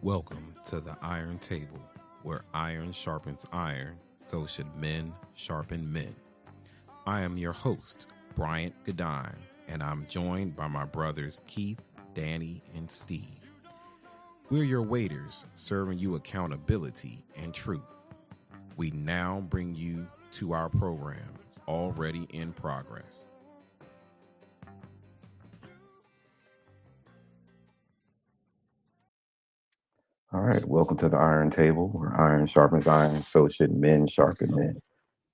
Welcome to the Iron Table, where iron sharpens iron, so should men sharpen men. I am your host, Bryant Godine, and I'm joined by my brothers Keith, Danny, and Steve. We're your waiters, serving you accountability and truth. We now bring you to our program, already in progress. All right, welcome to the Iron Table, where iron sharpens iron, so should men sharpen men.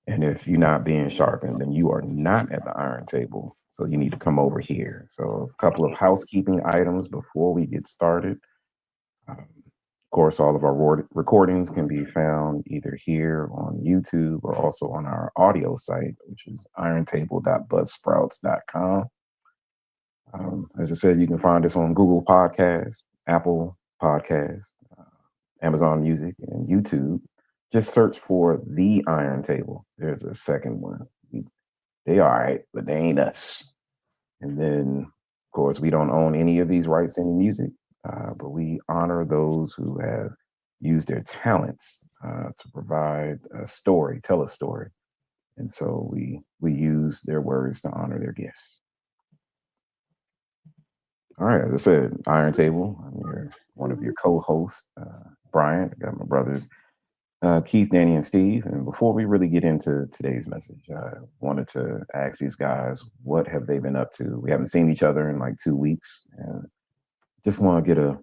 And if you're not being sharpened, then you are not at the Iron Table. So you need to come over here. So a couple of housekeeping items before we get started. Of course, all of our recordings can be found either here on YouTube or also on our audio site, which is irontable.buzzsprouts.com. As I said, you can find us on Google Podcasts, Apple Podcasts, Amazon Music, and YouTube. Just search for The Iron Table. There's a second one. They all right, but they ain't us. And then, of course, we don't own any of these rights in music, but we honor those who have used their talents to provide a story, tell a story. And so we use their words to honor their gifts. All right, as I said, Iron Table. One of your co-hosts, Bryant. I got my brothers, Keith, Danny, and Steve. And before we really get into today's message, I wanted to ask these guys, what have they been up to? We haven't seen each other in like 2 weeks, and just want to get a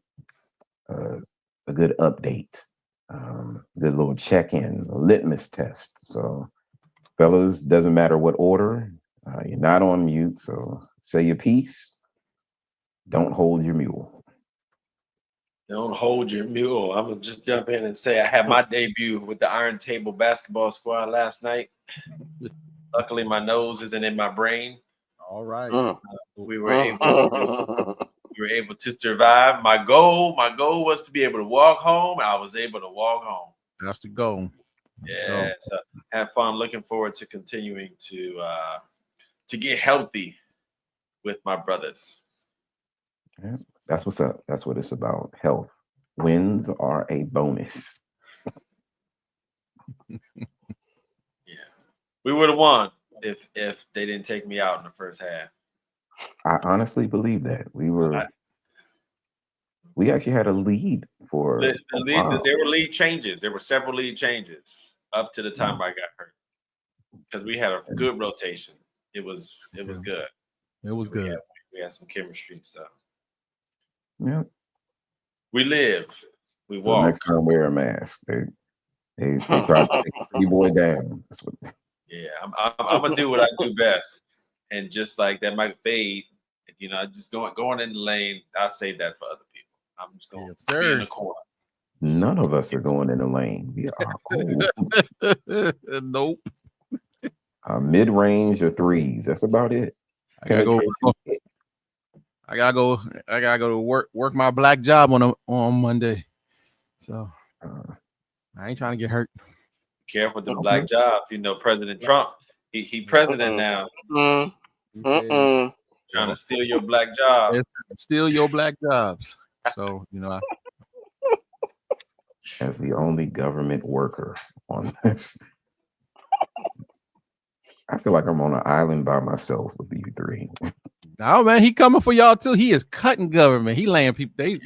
good update, good little check-in, a litmus test. So, fellas, doesn't matter what order, you're not on mute, so say your piece. Don't hold your mule. Don't hold your mule. I'm gonna just jump in and say I had my debut with the Iron Table basketball squad last night. Luckily, my nose isn't in my brain. All right. We were able to survive. My goal was to be able to walk home. I was able to walk home. That's the goal. Yeah, so have fun. Looking forward to continuing to get healthy with my brothers. Yeah, that's what's up. That's what it's about. Health. Wins are a bonus. Yeah, we would have won if they didn't take me out in the first half. I honestly believe that we actually had a lead for the lead. There were lead changes. There were several lead changes up to the time I got hurt because we had a good rotation. It was good. It was good. We had some chemistry. So yeah, we lived. We so walked. next time wear a mask. They try to take the boy down. That's what. Yeah, I'm gonna do what I do best, and just like that might fade. Just going in the lane. I'll save that for other people. I'm just going to be in the corner. None of us are going in the lane. We are Nope. Mid-range or threes. That's about it. I gotta go to work my black job on Monday. So I ain't trying to get hurt. Careful with the black jobs. President Trump. He president now. Trying to steal your black job. Steal your black jobs. So as the only government worker on this, I feel like I'm on an island by myself with you three. No, man, he coming for y'all too. He is cutting government. He laying people. They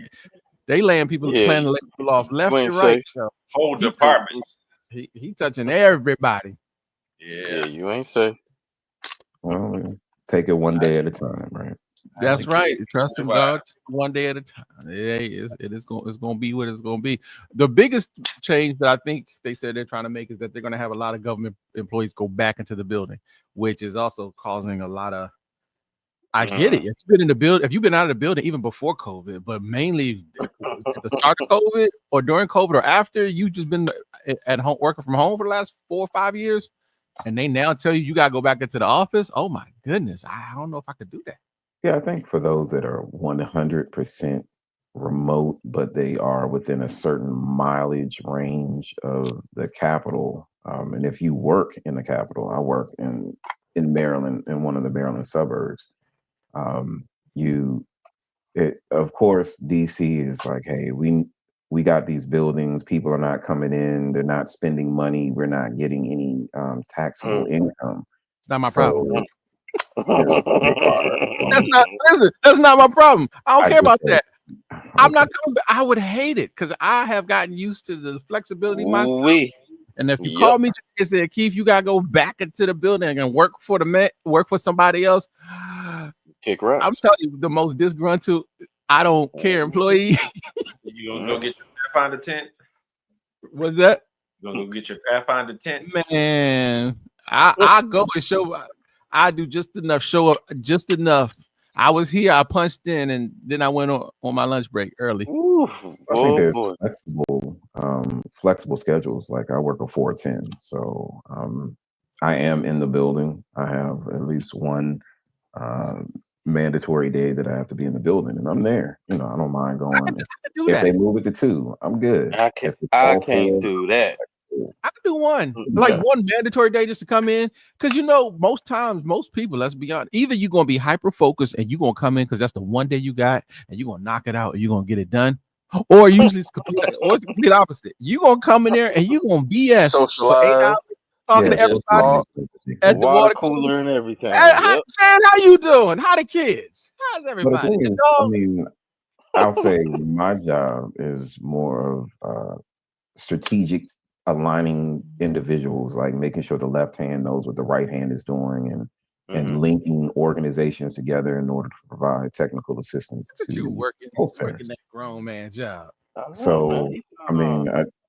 laying people, planning to lay people off left and right. So whole departments. He touching everybody. Yeah, you ain't safe. Well, take it one day at a time, right? That's right. Trust in God one day at a time. It's going to be what it's going to be. The biggest change that I think they said they're trying to make is that they're going to have a lot of government employees go back into the building, which is also causing a lot of. I get it. If you've been in the building, if you've been out of the building even before COVID, but mainly at the start of COVID or during COVID or after, you just been at home working from home for the last 4 or 5 years, and they now tell you got to go back into the office. Oh my goodness, I don't know if I could do that. Yeah, I think for those that are 100% remote, but they are within a certain mileage range of the capital, and if you work in the capital, I work in Maryland, in one of the Maryland suburbs. Of course, DC is like, hey, we we got these buildings, people are not coming in, they're not spending money, we're not getting any taxable income. It's not my problem. Yes, they are. That's not my problem. I don't care about that. I'm Okay. not coming back. I would hate it because I have gotten used to the flexibility myself. And if you call me and say, Keith, you gotta go back into the building and work for somebody else. Kick rocks. I'm telling you, the most disgruntled, I don't care employee. You gonna go get your Pathfinder tent? What's that? You gonna go get your Pathfinder tent? Man, I go and show. I do just enough. Show up just enough. I was here. I punched in, and then I went on my lunch break early. Ooh, I think there's flexible schedules. Like I work a 4-10, so I am in the building. I have at least one mandatory day that I have to be in the building, and I'm there. I don't mind going. If they move it to 2, I'm good. I can't do that. I could do one, one mandatory day just to come in. Because most times, most people, let's be honest, either you're gonna be hyper focused and you're gonna come in because that's the one day you got, and you're gonna knock it out and you're gonna get it done. Or usually it's the complete opposite. You're gonna come in there and you're gonna BS socialize, for 8 hours, talking to everybody at the water cooler and everything. Man, how you doing? How the kids? How's everybody? I'll say my job is more of strategic aligning individuals, like making sure the left hand knows what the right hand is doing, and linking organizations together in order to provide technical assistance. You working that grown man job. So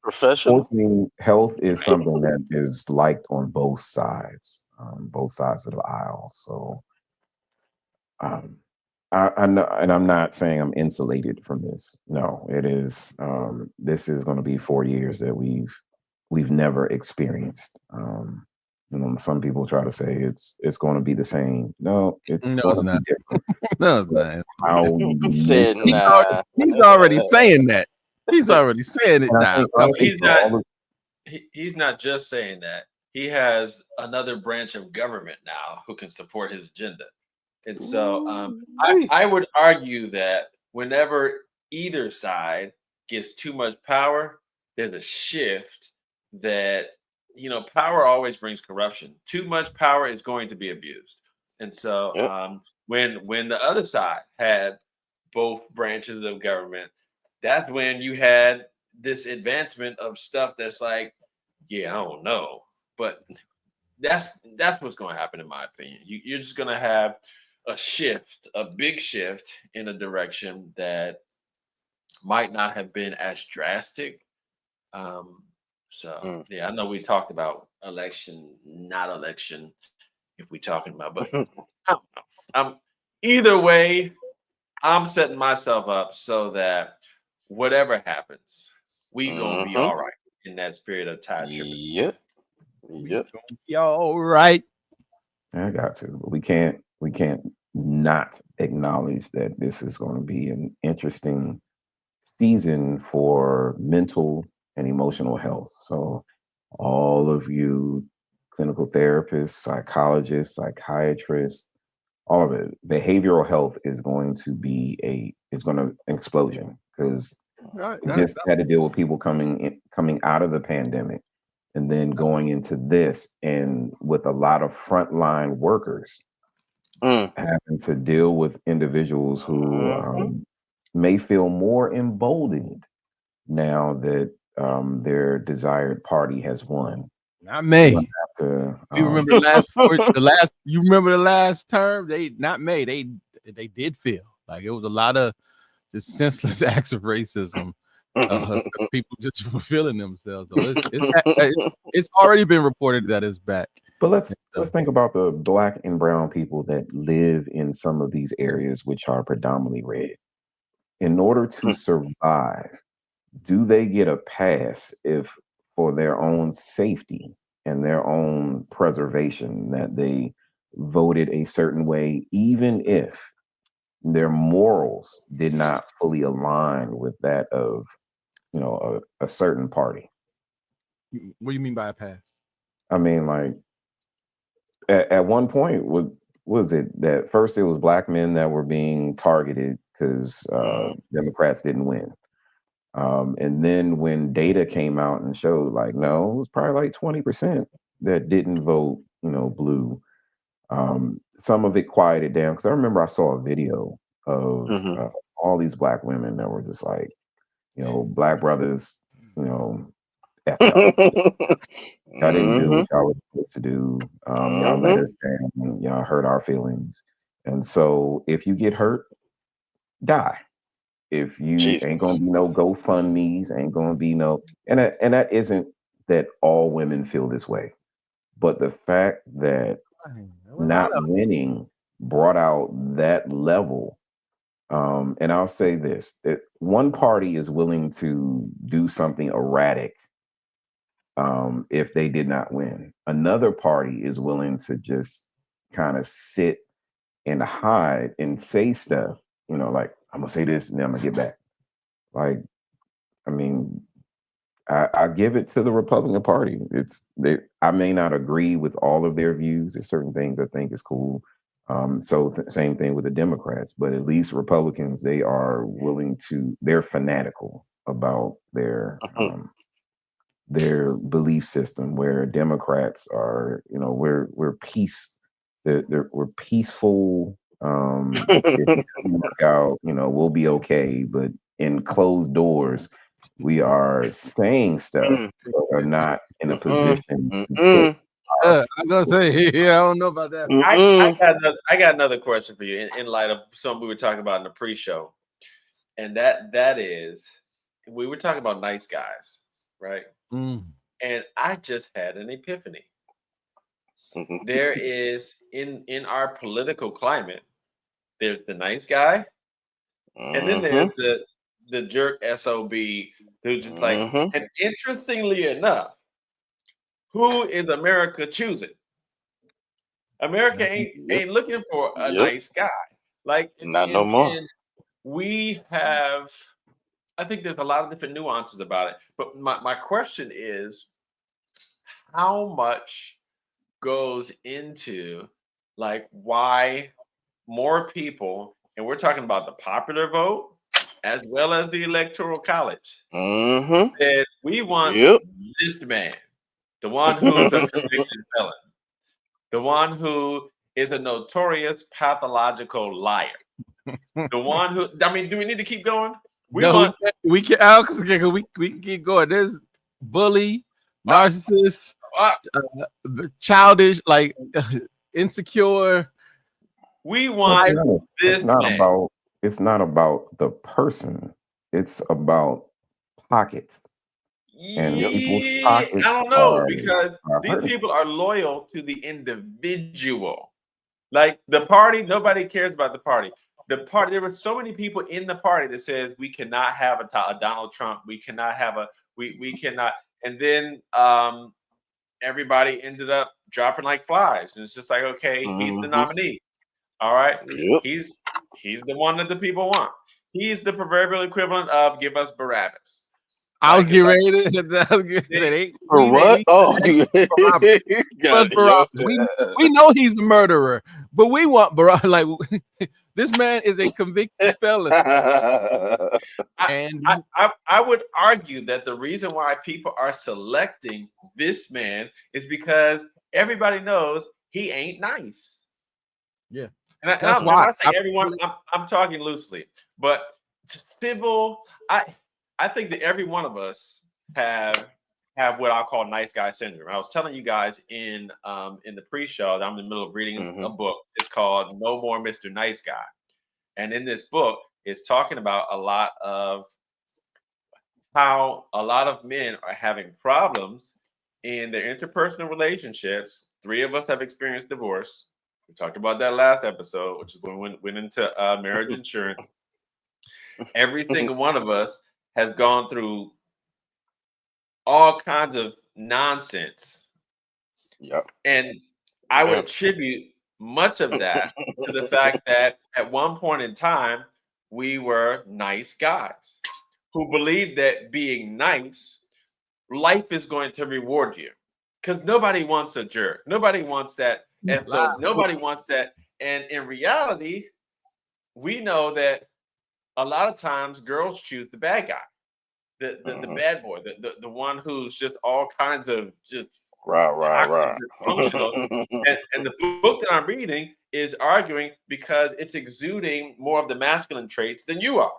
professional. Health is something that is liked on both sides of the aisle. So I know, and I'm not saying I'm insulated from this. No, it is. This is going to be 4 years that we've never experienced. Some people try to say it's going to be the same. No, it's going to be different. No, man. He's already saying that. He's already saying it now. He's not just saying that. He has another branch of government now who can support his agenda. And so I would argue that whenever either side gets too much power, there's a shift that, power always brings corruption. Too much power is going to be abused. And so when the other side had both branches of government, that's when you had this advancement of stuff that's like, I don't know. But that's what's going to happen, in my opinion. You're just going to have a big shift in a direction that might not have been as drastic. I know we talked about election, not election, if we're talking about, but I don't know. Either way, I'm setting myself up so that whatever happens, we gonna be all right in that spirit of tide tripping. Yep. Be all right. I got to, but we can't not acknowledge that this is going to be an interesting season for mental and emotional health. So all of you clinical therapists, psychologists, psychiatrists, all of it, behavioral health is going to be an explosion, because we just had to deal with people coming out of the pandemic and then going into this, and with a lot of frontline workers having to deal with individuals who may feel more emboldened now that their desired party has won. Not me. You remember You remember the last term? They did feel like it was a lot of just senseless acts of racism. People just fulfilling themselves. So it's already been reported that it's back. But let's think about the Black and brown people that live in some of these areas which are predominantly red. In order to survive, do they get a pass if, for their own safety and their own preservation, that they voted a certain way, even if their morals did not fully align with that of a certain party? What do you mean by a pass? I mean, like, at one point, what was it that first it was Black men that were being targeted because Democrats didn't win. And then when data came out and showed like, no, it was probably like 20% that didn't vote, blue. Some of it quieted down because I remember I saw a video of all these black women that were just like, black brothers, F y'all. Y'all didn't do what y'all were supposed to do. Y'all let us down. Y'all hurt our feelings. And so if you get hurt, die. If you ain't gonna be no GoFundMe's, ain't gonna be no, and that isn't that all women feel this way, but the fact that not winning brought out that level. And I'll say this: that one party is willing to do something erratic if they did not win. Another party is willing to just kind of sit and hide and say stuff, like I'm gonna say this and then I'm gonna get back. Like, I mean, I give it to the Republican Party. I may not agree with all of their views. There's certain things I think is cool. Same thing with the Democrats, but at least Republicans, they are willing to. They're fanatical about their belief system. Where Democrats are, we're we're peaceful. If it doesn't work out, we'll be okay. But in closed doors, we are saying stuff, but we're not in a position to put I'm gonna say, yeah, I don't know about that. I got another question for you in light of something we were talking about in the pre-show, and that is we were talking about nice guys, right? And I just had an epiphany. There is in our political climate, there's the nice guy, and then there's the jerk SOB who's just like, and interestingly enough, who is America choosing? America ain't looking for a nice guy. Like not no more. And we have, I think there's a lot of different nuances about it. But my question is, how much goes into like why more people, and we're talking about the popular vote as well as the electoral college, that we want this man, the one who's a convicted felon, the one who is a notorious pathological liar, the one who, I mean, do we need to keep going? We can Alex, we can keep going. There's bully, narcissist, childish, like insecure. We want this. It's not about the person. It's about pockets. And people's pockets I don't know, because these people are loyal to the individual. Like the party, nobody cares about the party. The party, there were so many people in the party that says we cannot have a Donald Trump. We cannot have we cannot. And then everybody ended up dropping like flies. And it's just like, okay, he's the nominee. All right. He's the one that the people want. He's the proverbial equivalent of give us Barabbas. I'll get ready to for what? Oh, we know he's a murderer, but we want Barabbas. Like this man is a convicted felon. And I would argue that the reason why people are selecting this man is because everybody knows he ain't nice. Yeah. And that's why I say everyone, I'm talking loosely, but civil, I think that every one of us have what I call nice guy syndrome. I was telling you guys in the pre-show that I'm in the middle of reading a book. It's called No More Mr. Nice Guy. And in this book, it's talking about a lot of how a lot of men are having problems in their interpersonal relationships. 3 of us have experienced divorce. We talked about that last episode, which is when we went into marriage insurance. Every single one of us has gone through all kinds of nonsense. Yep. And I would attribute much of that to the fact that at one point in time, we were nice guys who believed that being nice, life is going to reward you. Because nobody wants a jerk. Nobody wants that. And so nobody wants that. And in reality, we know that a lot of times girls choose the bad guy. the bad boy, the one who's just all kinds of just toxic, Right. dysfunctional. And the book that I'm reading is arguing because it's exuding more of the masculine traits than you are.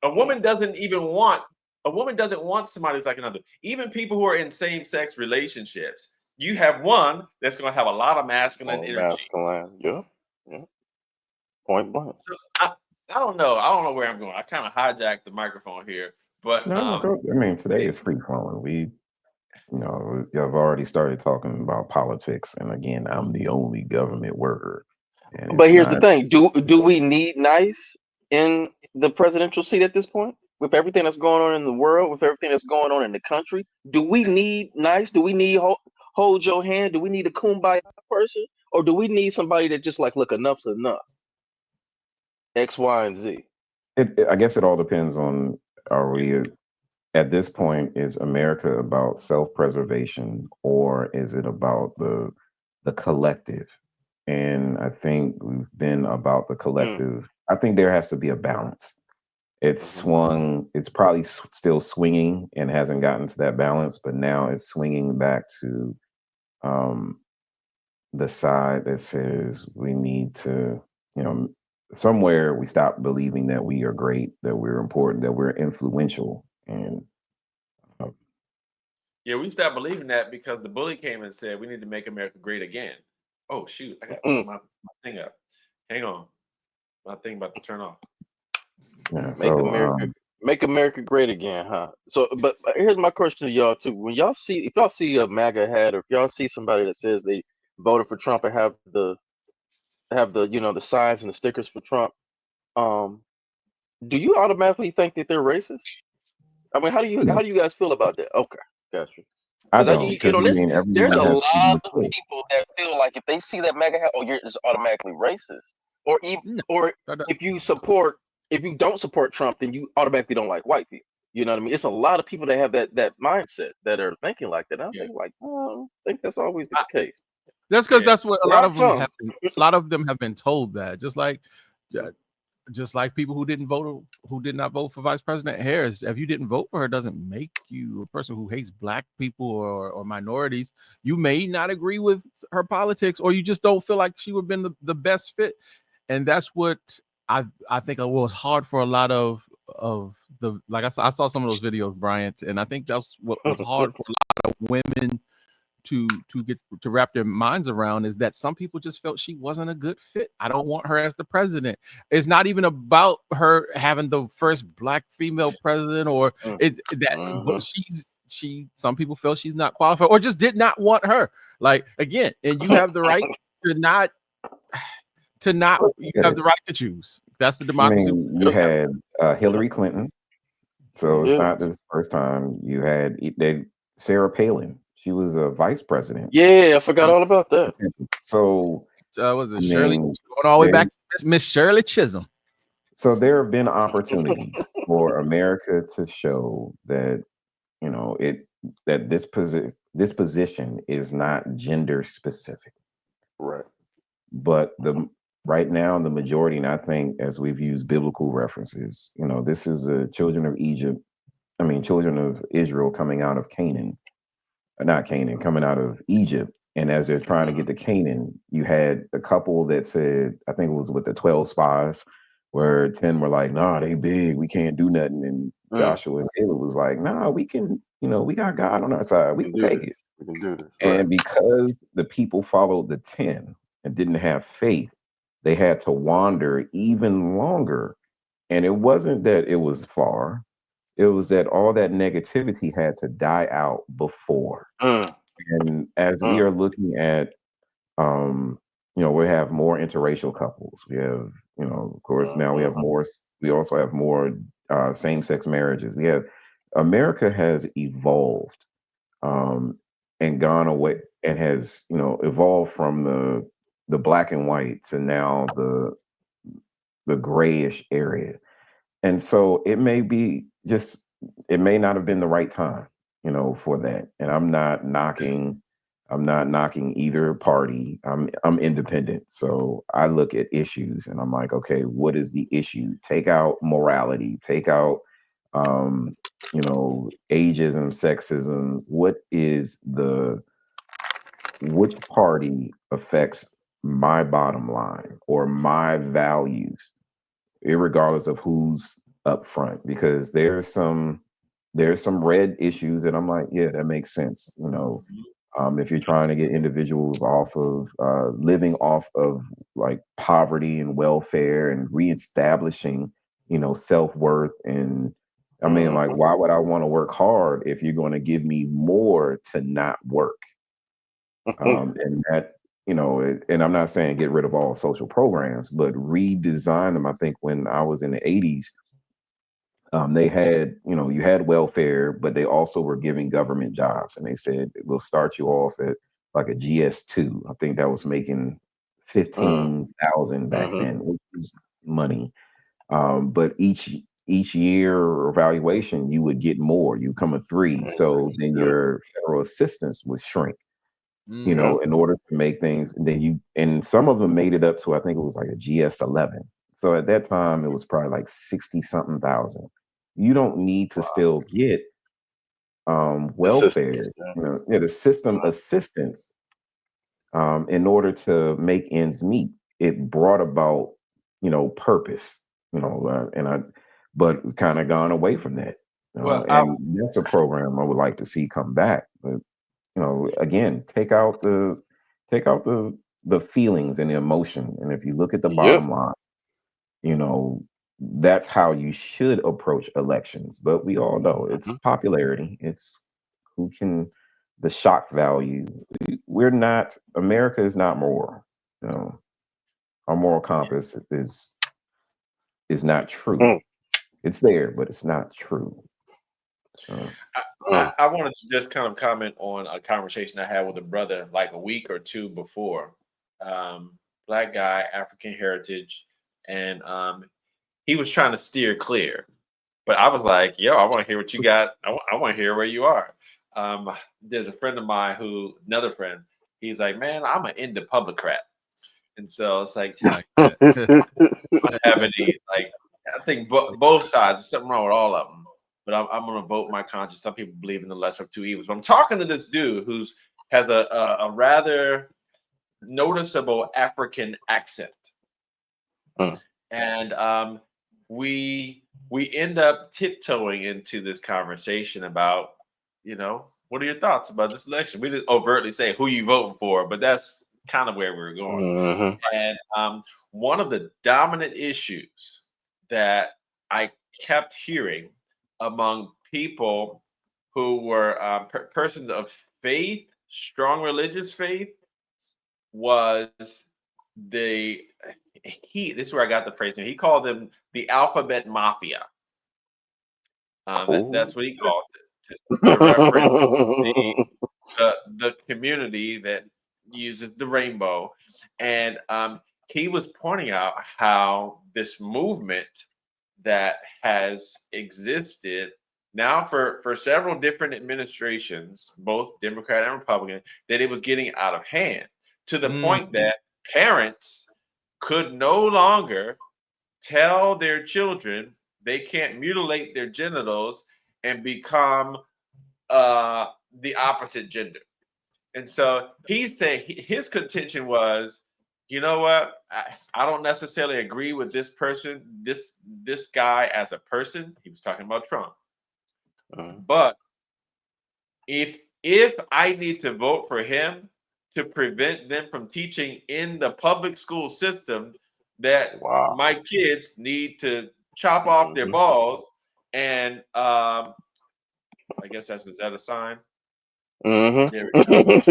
A woman doesn't want somebody who's like another. Even people who are in same-sex relationships, you have one that's going to have a lot of masculine energy. Masculine. Yeah. Point blank. So I don't know. I don't know where I'm going. I kind of hijacked the microphone here, but No, I mean, today is free flowing. I've already started talking about politics, and again, I'm the only government worker, and But it's here's the not. thing: do we need nice in the presidential seat at this point? With everything that's going on in the world, with everything that's going on in the country, do we need nice? Do we need hold your hand? Do we need a kumbaya person, or do we need somebody that just like, look, enough's enough? X, Y, and Z. I guess it all depends on, are we at this point, is America about self-preservation, or is it about the collective? And I think we've been about the collective. I think there has to be a balance. It's probably still swinging and hasn't gotten to that balance, but now it's swinging back to the side that says we need to, somewhere we stop believing that we are great, that we're important, that we're influential. And yeah, we stopped believing that because the bully came and said we need to make America great again. Oh shoot, I got to put my thing up. Hang on, my thing about to turn off. yeah, Make America great again, huh? So, but here's my question to y'all too: when if y'all see a MAGA hat, or if y'all see somebody that says they voted for Trump and have the the signs and the stickers for Trump, do you automatically think that they're racist? I mean, how do you guys feel about that? Okay, gotcha. I don't, because there's a everyone has lot of choice. people that feel like if they see that MAGA hat, you're just automatically racist, or even if you don't support Trump, then you automatically don't like white people. You know what I mean? It's a lot of people that have that mindset that are thinking like that. I think I don't think that's always the case. That's because that's what a lot of them have been told that. Just like people who did not vote for Vice President Harris. If you didn't vote for her, doesn't make you a person who hates black people or minorities. You may not agree with her politics, or you just don't feel like she would have been the best fit. And that's what I think it was hard for a lot of the, like I saw some of those videos, Bryant, and I think that's what was hard for a lot of women to get to wrap their minds around, is that some people just felt she wasn't a good fit. I don't want her as the president. It's not even about her having the first black female president, or some people felt she's not qualified, or just did not want her. Like, again, and you have the right to not you have the right to choose. That's the democracy. You had Hillary Clinton, so it's not the first time. You had Sarah Palin. She was a vice president. Yeah, I forgot all about that. So was it Shirley going all the way back to Miss Shirley Chisholm. So there have been opportunities for America to show that that this position is not gender specific. Right. But right now the majority, and I think as we've used biblical references, this is the children of Israel coming out of coming out of Egypt. And as they're trying to get to Canaan, you had a couple that said, I think it was with the 12 spies, where 10 were like, nah, they big, we can't do nothing. And Joshua and Caleb was like, nah, we can, we got God on our side. We can take it. We can do this. And because the people followed the 10 and didn't have faith, they had to wander even longer. And it wasn't that it was far. It was that all that negativity had to die out before. And as we are looking at, we have more interracial couples. We have, of course, now we have more. We also have more same-sex marriages. America has evolved and gone away, and has, evolved from the black and white to now the grayish area. And so it may not have been the right time, for that. And I'm not knocking either party. I'm independent. So I look at issues and I'm like, okay, what is the issue? Take out morality, take out you know, ageism, sexism. Which party affects my bottom line or my values, irregardless of who's up front? Because there's some red issues that I'm like, yeah, that makes sense. You know, if you're trying to get individuals off of living off of like poverty and welfare and reestablishing, you know, self-worth. And I mean, like, why would I want to work hard if you're going to give me more to not work? And that, you know, and I'm not saying get rid of all social programs, but redesign them. I think when I was in the 80s, they had, you know, you had welfare, but they also were giving government jobs. And they said, we'll start you off at like a GS2. I think that was making 15,000 back then, which is money. But each year evaluation, you would get more. You come a 3. So then your federal assistance would shrink, you know, in order to make things. And then and some of them made it up to, I think it was like a GS11. So at that time, it was probably like 60 something thousand. You don't need to still get welfare, you know, the system assistance in order to make ends meet. It brought about, you know, purpose, you know, but kind of gone away from that. Well, And that's a program I would like to see come back. But you know, again, take out the feelings and the emotion. And if you look at the bottom line, you know, that's how you should approach elections. But we all know it's popularity. It's who can the shock value. We're not America is not moral. You know, our moral compass is not true. It's there, but it's not true. So I wanted to just kind of comment on a conversation I had with a brother like a week or two before. Black guy, African heritage, and he was trying to steer clear. But I was like, yo, I want to hear what you got. I want to hear where you are. There's a friend of mine another friend, he's like, man, I'm an indepublicrat. And so it's like, I don't have any, like, I think both sides, there's something wrong with all of them. But I'm going to vote my conscience. Some people believe in the lesser of two evils. But I'm talking to this dude has a rather noticeable African accent. And we end up tiptoeing into this conversation about, you know, what are your thoughts about this election? We didn't overtly say who you voting for, but that's kind of where we're going. And one of the dominant issues that I kept hearing among people who were persons of faith, strong religious faith, was this is where I got the phrase. He called them the alphabet mafia. That's what he called it to reference the community that uses the rainbow. And he was pointing out how this movement that has existed now for several different administrations, both Democrat and Republican, that it was getting out of hand to the point that parents could no longer tell their children they can't mutilate their genitals and become the opposite gender. And so he said his contention was, you know what? I don't necessarily agree with this person, this guy as a person. He was talking about Trump. But if I need to vote for him to prevent them from teaching in the public school system that my kids need to chop off their balls and I guess is that a sign? There we go.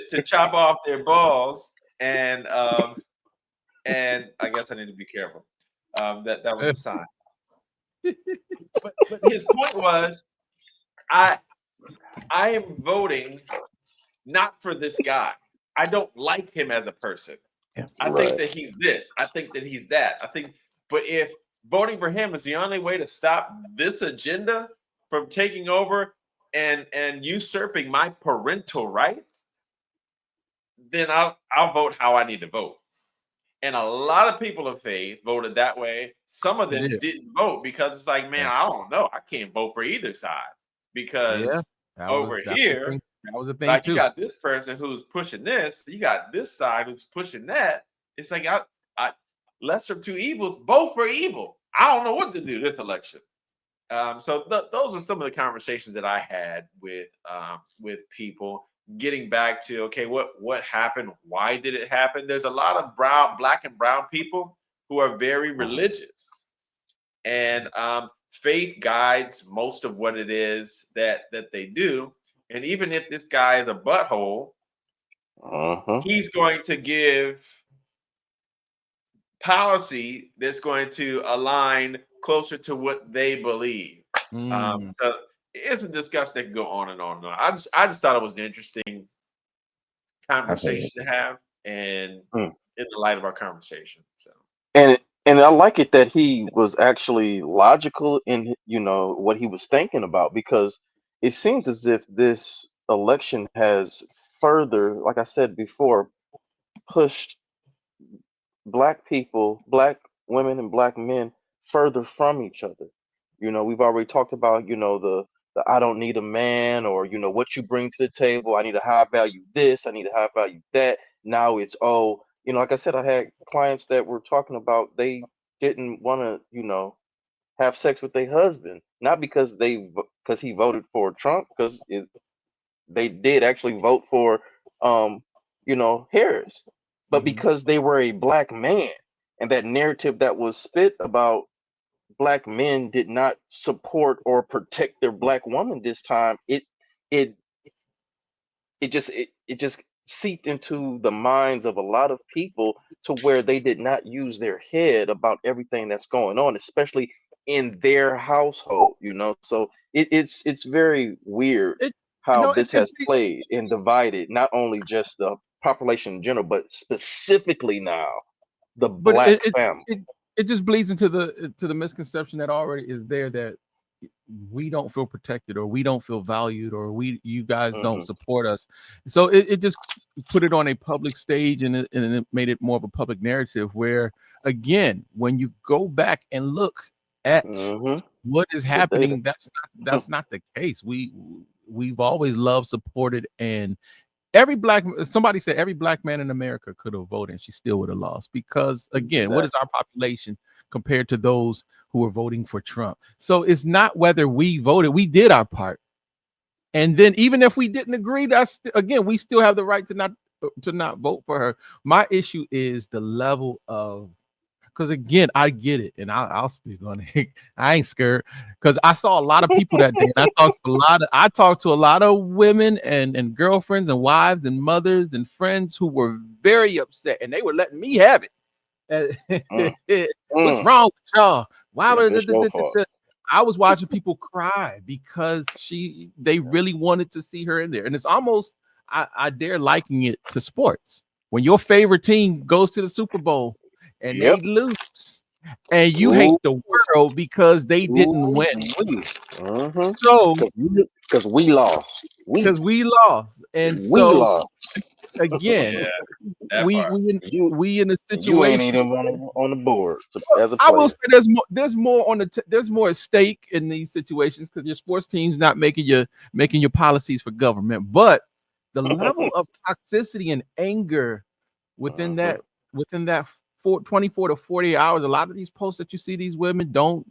to chop off their balls and I guess I need to be careful. That was a sign. But his point was, I am voting not for this guy. I don't like him as a person. I think that he's this. I think that he's that. But if voting for him is the only way to stop this agenda from taking over and usurping my parental rights, then I'll vote how I need to vote. And a lot of people of faith voted that way. Some of them didn't vote because it's like, man, I don't know. I can't vote for either side because over here, that was a thing like too. you got this person who's pushing this, you got this side who's pushing that. It's like I lesser of two evils, both are evil. I don't know what to do this election. So those are some of the conversations that I had with people. Getting back to okay, what happened? Why did it happen? There's a lot of black and brown people who are very religious, and faith guides most of what it is that they do. And even if this guy is a butthole, he's going to give policy that's going to align closer to what they believe. So it's a discussion that can go on and on and on. I just thought it was an interesting conversation to have, and in the light of our conversation. So and I like it that he was actually logical in what he was thinking about, because it seems as if this election has further, like I said before, pushed black people, black women and black men further from each other. We've already talked about, the I don't need a man, or what you bring to the table. I need a high value this, I need a high value that. Now it's like I said, I had clients that were talking about they didn't want to, have sex with their husband, not because he voted for Trump, because they did actually vote for Harris, but because they were a black man, and that narrative that was spit about black men did not support or protect their black woman this time, it just seeped into the minds of a lot of people, to where they did not use their head about everything that's going on, especially in their household. So it's very weird how this has played and divided not only just the population in general, but specifically now the black family. It just bleeds into the misconception that already is there, that we don't feel protected, or we don't feel valued, or you guys don't support us. So it just put it on a public stage, and it made it more of a public narrative, where again, when you go back and look at what is happening, that's not the case. We've always loved, supported, and somebody said every black man in America could have voted and she still would have lost, because again, what is our population compared to those who are voting for Trump? So it's not whether we voted, we did our part. And then even if we didn't agree, that's again, we still have the right to not vote for her. My issue is the level of, because again, I get it, and I'll speak on it. I ain't scared, because I saw a lot of people that day. And I talked to a lot of women and girlfriends and wives and mothers and friends who were very upset, and they were letting me have it. What's wrong with y'all? Why would I was watching people cry because they really wanted to see her in there, and it's almost I dare liking it to sports. When your favorite team goes to the Super Bowl and they lose, and you hate the world because they didn't win. So because we lost. We lost. And so again, we in a situation. You ain't even on the board as a player. I will say there's more at stake in these situations, because your sports team's not making your policies for government, but the level of toxicity and anger within that 24 to 48 hours. A lot of these posts that you see, these women don't,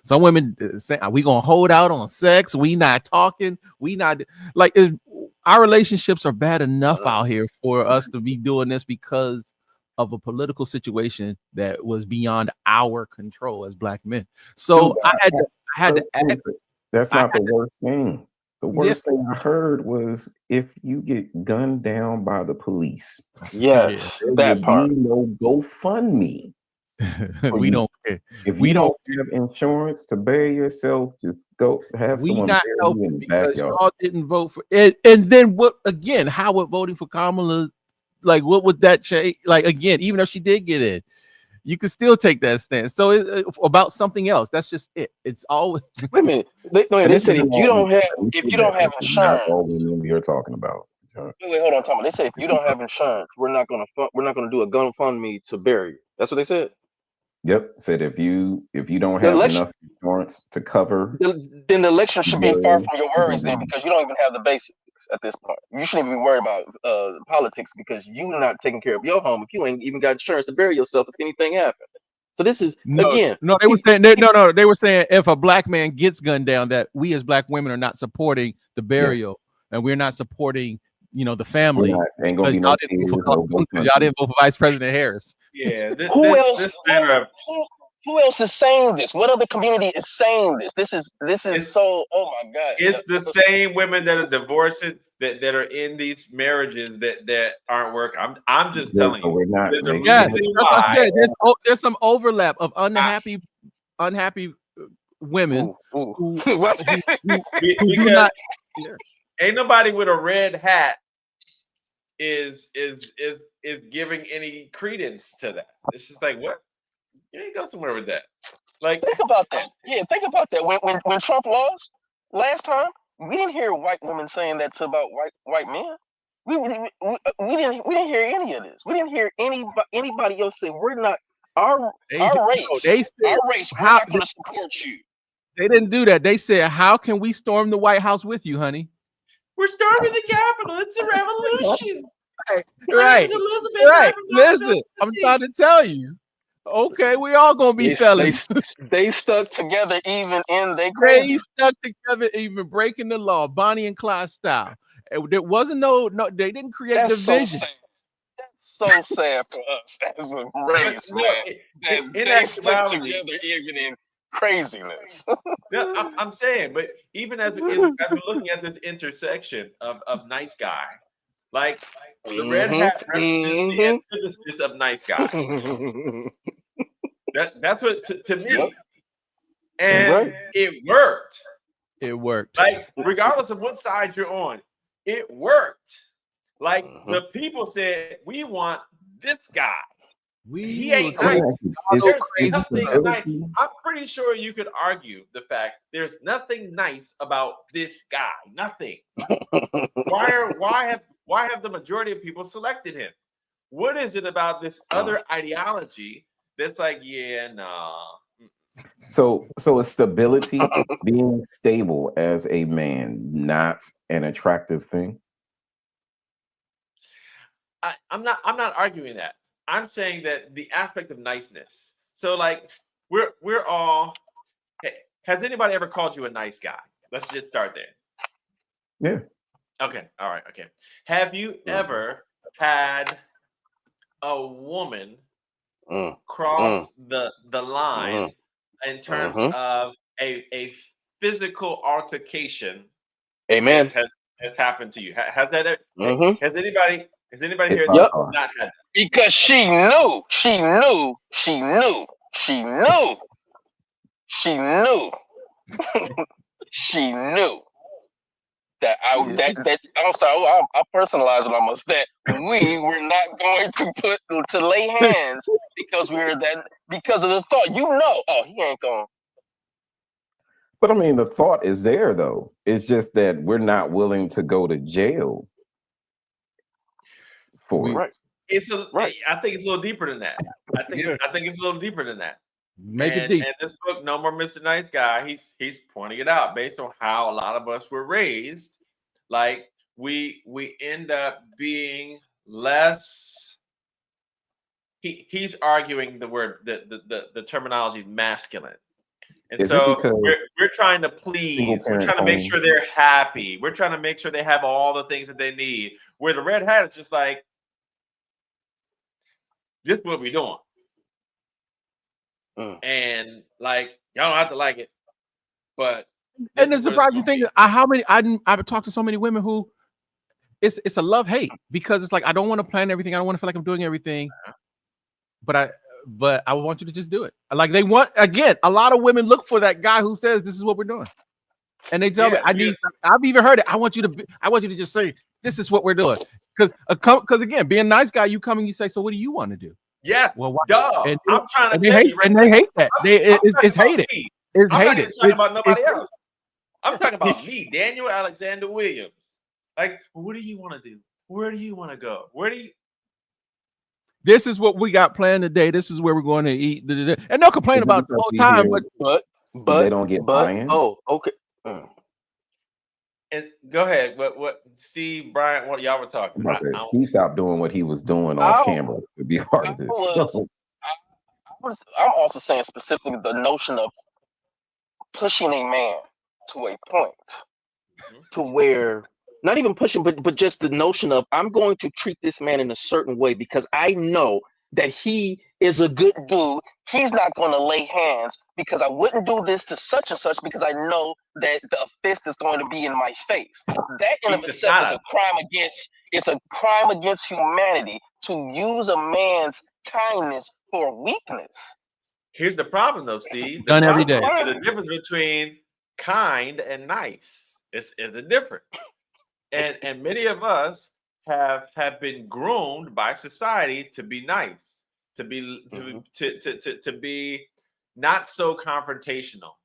some women say, are we gonna hold out on sex? We not talking. We not like our relationships are bad enough out here for us to be doing this because of a political situation that was beyond our control as black men. So I had to ask. That's not the worst thing. The worst thing I heard was if you get gunned down by the police. Yes, that part. No GoFundMe. We don't care. If you don't have insurance to bury yourself, just go have someone bury you in the backyard. Y'all didn't vote for it. And then what? Again, how would voting for Kamala, like, what would that change? Like, again, even if she did get in, you could still take that stance. So it's about something else. That's just it. It's always. Wait a minute. They said if you don't have insurance, all the women you're talking about. Wait, hold on, Tom. They say if you don't have insurance, we're not gonna do a GoFundMe to bury you. That's what they said. Yep, said if you don't The have election, enough insurance to cover then the election should be far burial, from your worries then, because you don't even have the basics at this point. You shouldn't even be worried about politics because you're not taking care of your home if you ain't even got insurance to bury yourself if anything happens. So this is again. No, they were saying they were saying if a black man gets gunned down, that we as black women are not supporting the burial, and we're not supporting the family. Ain't gonna be no tears, y'all didn't vote for Vice President Harris. Yeah. Who else is saying this? What other community is saying this? This is so. Oh my God! It's the same women that are divorcing that are in these marriages that aren't working. I'm just telling you. We're not. There's some overlap of unhappy women who do not. Ain't nobody with a red hat is giving any credence to that. It's just like, what? You ain't go somewhere with that. Like, think about that. Yeah, think about that. When Trump lost last time, we didn't hear white women saying that about white men. We didn't hear any of this. We didn't hear anybody else say we're not our race. We're not going to support you. They didn't do that. They said, "How can we storm the White House with you, honey? We're storming the Capitol. It's a revolution." Right. Listen, I'm trying to tell you. Okay, we all gonna be felons. They stuck together even in their crazy. They stuck together even breaking the law, Bonnie and Clyde style. There wasn't no. They didn't create division. That's so sad for us as a race, man. They stuck together even in craziness. Yeah, I'm saying, but even as we're looking at this intersection of nice guy, like the red hat represents the antithesis of nice guy. That's what to me, and it worked. It worked. Like regardless of what side you're on, it worked. Like the people said, we want this guy. He ain't nice. There's nothing nice. I'm pretty sure you could argue the fact there's nothing nice about this guy. Nothing. Why have the majority of people selected him? What is it about this other ideology that's like, yeah, nah. So is stability, being stable as a man, not an attractive thing? I'm not arguing that. I'm saying that the aspect of niceness. So like we're all. Hey, has anybody ever called you a nice guy? Let's just start there. Yeah. Okay. All right. Okay. Have you ever had a woman cross the line in terms of a physical altercation? Amen. Has happened to you? Has that ever? Has anybody here not had that? Because she knew that I'm sorry, I personalized it almost, that we were not going to lay hands because because of the thought, oh, he ain't going. But I mean, the thought is there though. It's just that we're not willing to go to jail for it. I think it's a little deeper than that. I think it's a little deeper than that. Make it deep. And this book, No More Mr. Nice Guy, he's pointing it out based on how a lot of us were raised. Like we end up being less. He's arguing the word the terminology masculine. And so we're trying to please. We're trying to make sure they're happy. We're trying to make sure they have all the things that they need. Where the red hat is just like, this is what we're doing. And like, y'all don't have to like it, but and the surprising thing is I've talked to so many women who it's a love-hate, because it's like, I don't want to plan everything, I don't want to feel like I'm doing everything, but I want you to just do it. Like, they want, again, a lot of women look for that guy who says this is what we're doing, and they tell me I've even heard it. I want you to just say this is what we're doing, because again, being a nice guy, you come and you say, so what do you want to do? Yeah, well, I'm trying to they hate that. It's hated. It's hated. I'm not talking about nobody else. I'm talking about me, Daniel Alexander Williams. Like, what do you want to do? Where do you want to go? Where do you? This is what we got planned today. This is where we're going to eat. And they'll complain about it the whole time, but they don't get buy-in. Oh, okay. And go ahead. What Steve, Bryant, what y'all were talking about? Steve stopped doing what he was doing off camera to be a part of this. I'm also saying specifically the notion of pushing a man to a point to where not even pushing, but just the notion of I'm going to treat this man in a certain way because I know that he is a good dude. He's not going to lay hands because I wouldn't do this to such and such because I know that the fist is going to be in my face. That in of itself is a crime against humanity to use a man's kindness for weakness. Here's the problem, though, Steve. Done every day. There's a difference between kind and nice. It's a difference. And many of us have been groomed by society to be nice, to be to be not so confrontational,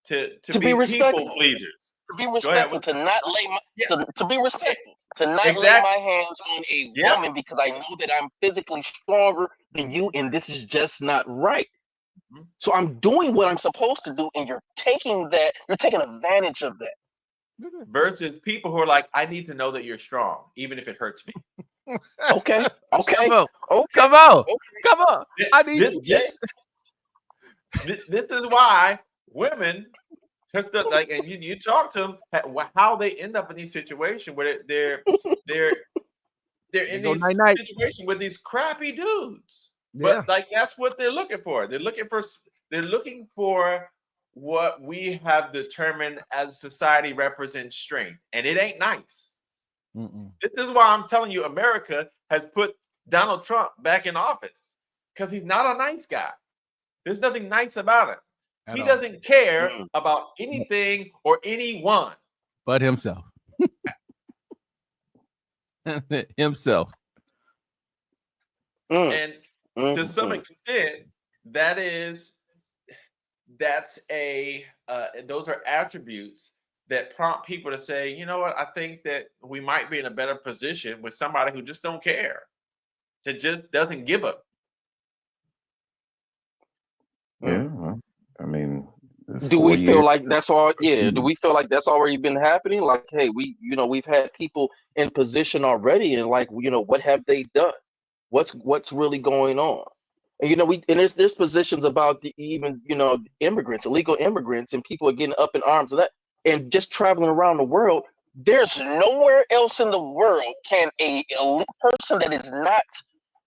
to be people pleasers, to be respectful, to not lay to be respectful, to not lay my hands on a woman because I know that I'm physically stronger than you, and this is just not right. So I'm doing what I'm supposed to do, and you're taking advantage of that. Versus people who are like, I need to know that you're strong, even if it hurts me. Okay. Come on. I need this is why women, like, and you talk to them how they end up in these situations where they're in these situations with these crappy dudes. But like that's what they're looking for. They're looking for what we have determined as society represents strength, and it ain't nice. This is why I'm telling you, America has put Donald Trump back in office because he's not a nice guy. There's nothing nice about him. He doesn't care about anything or anyone but himself. Himself. And to some extent, those are attributes that prompt people to say, you know what, I think that we might be in a better position with somebody who just don't care, that just doesn't give up. Yeah, I mean, do we feel like that's all? Yeah, do we feel like that's already been happening? Like, hey, we've had people in position already, and like, what have they done? What's really going on? And there's positions about immigrants, illegal immigrants, and people are getting up in arms of that, and just traveling around the world. There's nowhere else in the world can a person that is not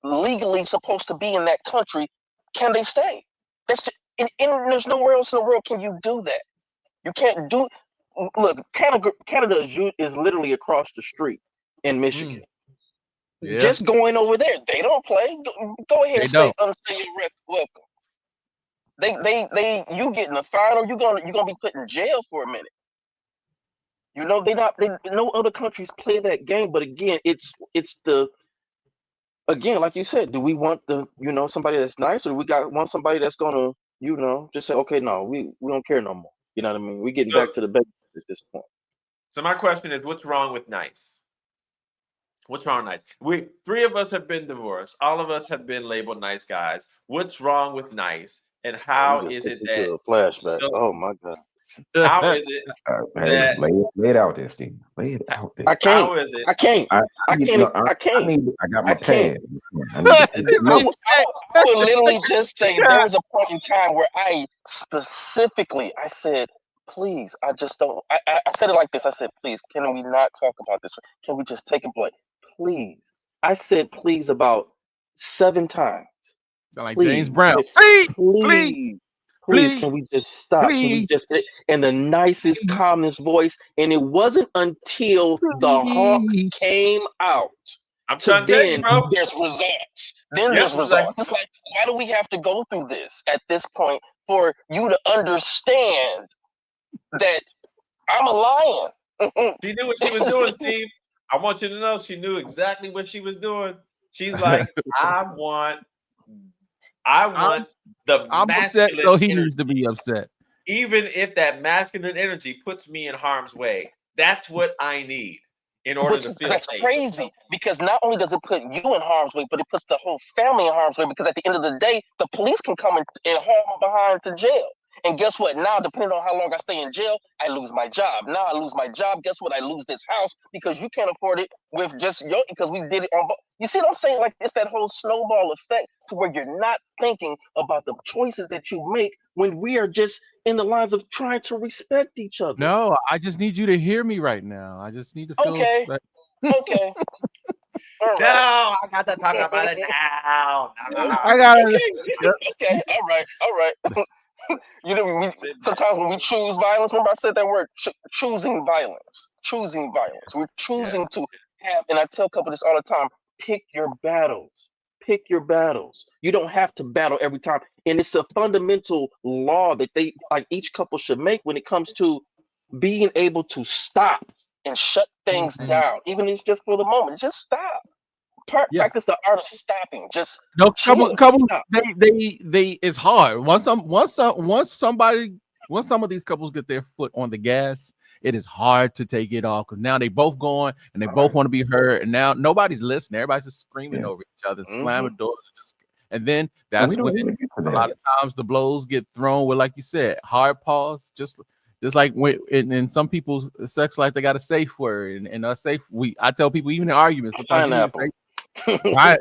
legally supposed to be in that country can they stay. That's just, and there's nowhere else in the world can you do that. You can't do. Look, Canada is literally across the street in Michigan. Yeah. Just going over there, they don't play. Go ahead and stay your welcome. You getting a fine or you're gonna be put in jail for a minute. No other countries play that game. But again, it's like you said, do we want somebody that's nice, or do we want somebody that's gonna just say, okay, no, we don't care no more. You know what I mean? We're getting back to the basics at this point. So my question is, what's wrong with nice? What's wrong with nice? Three of us have been divorced. All of us have been labeled nice guys. What's wrong with nice? And how is it that a flashback? Oh my God. How is it that lay it out there, Steve? Lay it out there. I can't. How is it? I can't. I got my pad. I would literally just say there was a point in time where I specifically said, please, I just don't. I said it like this. I said, please, can we not talk about this? Can we just take a break? Please. I said please about 7 times. Like James Brown. Please, can we just stop? Can we just in the nicest, calmest voice? And it wasn't until the hawk came out. I'm trying to tell you, bro. There's results. There's results. It's like, why do we have to go through this at this point for you to understand that I'm a lion? She knew what she was doing, Steve. I want you to know she knew exactly what she was doing. She's like, I want the I'm upset, so he needs to be upset. Even if that masculine energy puts me in harm's way, that's what I need. in order to But feel that's safe. crazy because not only does it put you in harm's way, but it puts the whole family in harm's way because at the end of the day, the police can come and haul them behind to jail. And guess what? Now, depending on how long I stay in jail, I lose my job. Now I lose my job. Guess what? I lose this house because you can't afford it with just because we did it on. You see what I'm saying? Like it's that whole snowball effect to where you're not thinking about the choices that you make when we are just in the lines of trying to respect each other. No, I just need you to hear me right now. I just need to feel Okay. like, Okay. All right. No, I got to talk about it now. I gotta. Okay. All right. All right. You know, sometimes when we choose violence, remember I said that word, choosing violence. Choosing violence. We're choosing to have, and I tell couples this all the time, pick your battles. Pick your battles. You don't have to battle every time. And it's a fundamental law that they, like each couple should make when it comes to being able to stop and shut things down. Even if it's just for the moment. Just stop. Yeah. Practice the art of stopping. Just No, chill, couple. stop. They. It's hard. Once some of these couples get their foot on the gas, it is hard to take it off because now they both going and they both want to be heard, and now nobody's listening. Everybody's just screaming over each other, slamming doors, and then that's when a lot of times the blows get thrown with, like you said, hard pause. Just like when in some people's sex life, they got a safe word, and a safe. I tell people even in arguments, sometimes right.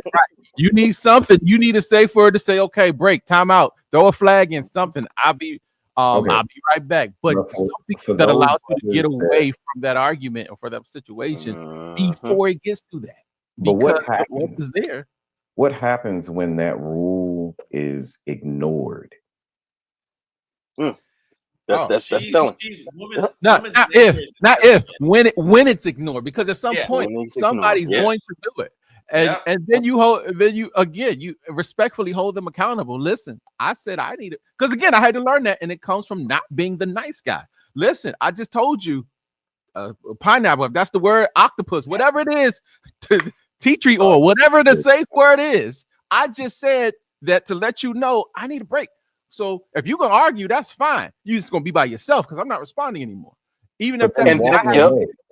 You need something. You need a safe word to say, okay, break, time out, throw a flag in something. I'll be right back. But something that allows you to get away from that argument or for that situation before it gets to that. But what is there? What happens when that rule is ignored? That's telling. Not if when it's ignored, because at some point somebody's going to do it. And then you respectfully hold them accountable. Listen, I said I need it because again I had to learn that, and it comes from not being the nice guy. Listen, I just told you, pineapple. If that's the word, octopus, whatever it is, tea tree oil, whatever the safe word is. I just said that to let you know I need a break. So if you're gonna argue, that's fine. You're just gonna be by yourself because I'm not responding anymore. Even if that's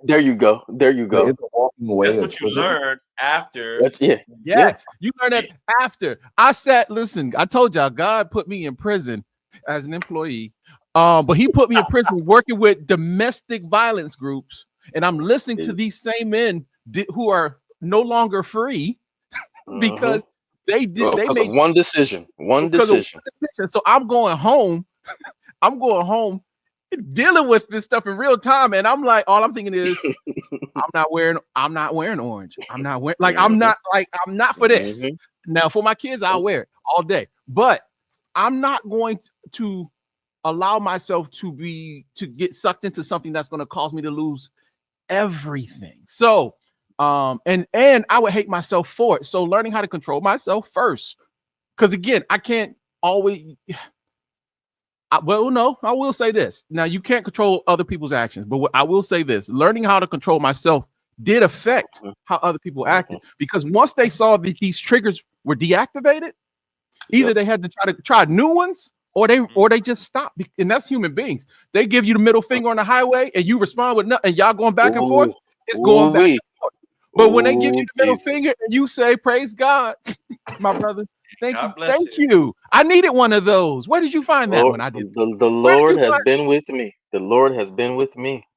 there you go. That's what you learn after. Yes, you learn that after. Listen, I told y'all God put me in prison as an employee. But he put me in prison working with domestic violence groups, and I'm listening to these same men who are no longer free because they made one decision. So I'm going home. Dealing with this stuff in real time, and I'm like, all I'm thinking is, I'm not wearing orange. I'm not for this. Now for my kids, I'll wear it all day, but I'm not going to allow myself to get sucked into something that's going to cause me to lose everything. So, and I would hate myself for it. So learning how to control myself first, because again, I can't always. I will say this. Now, you can't control other people's actions, but I will say this. Learning how to control myself did affect how other people acted, because once they saw that these triggers were deactivated, either they had to try new ones or they just stopped. And that's human beings. They give you the middle finger on the highway and you respond with nothing, and y'all going back and forth. It's going back and forth. But when they give you the middle finger and you say, praise God, my brother, thank you. I needed one of those. Where did you find that one? I did. The Lord has been with me. The Lord has been with me.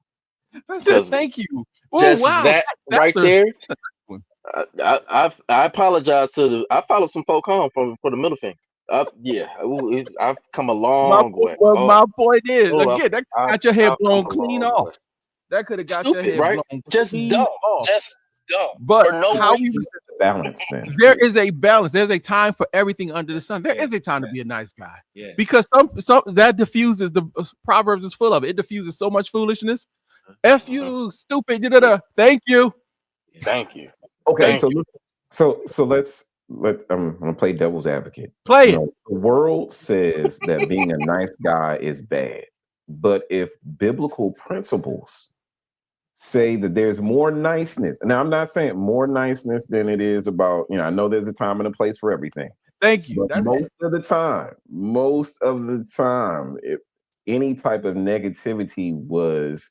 I said, thank you. Just that right there. I apologize I followed some folk home for the middle finger. I've come a long way. My point is, again, that got your head blown clean off. That could have got your head blown just dumb. Just dumb. But for no reason. Balance then. There is a balance. There's a time for everything under the sun. There is a time to be a nice guy. Yeah. Because some that diffuses, the Proverbs is full of it. It diffuses so much foolishness. F you, stupid. Thank you. Thank you. Okay, so let's I'm gonna play devil's advocate. Play it. The world says that being a nice guy is bad, but if biblical principles say that there's more niceness, now I'm not saying more niceness than it is about, I know there's a time and a place for everything. Thank you. But most of the time, if any type of negativity was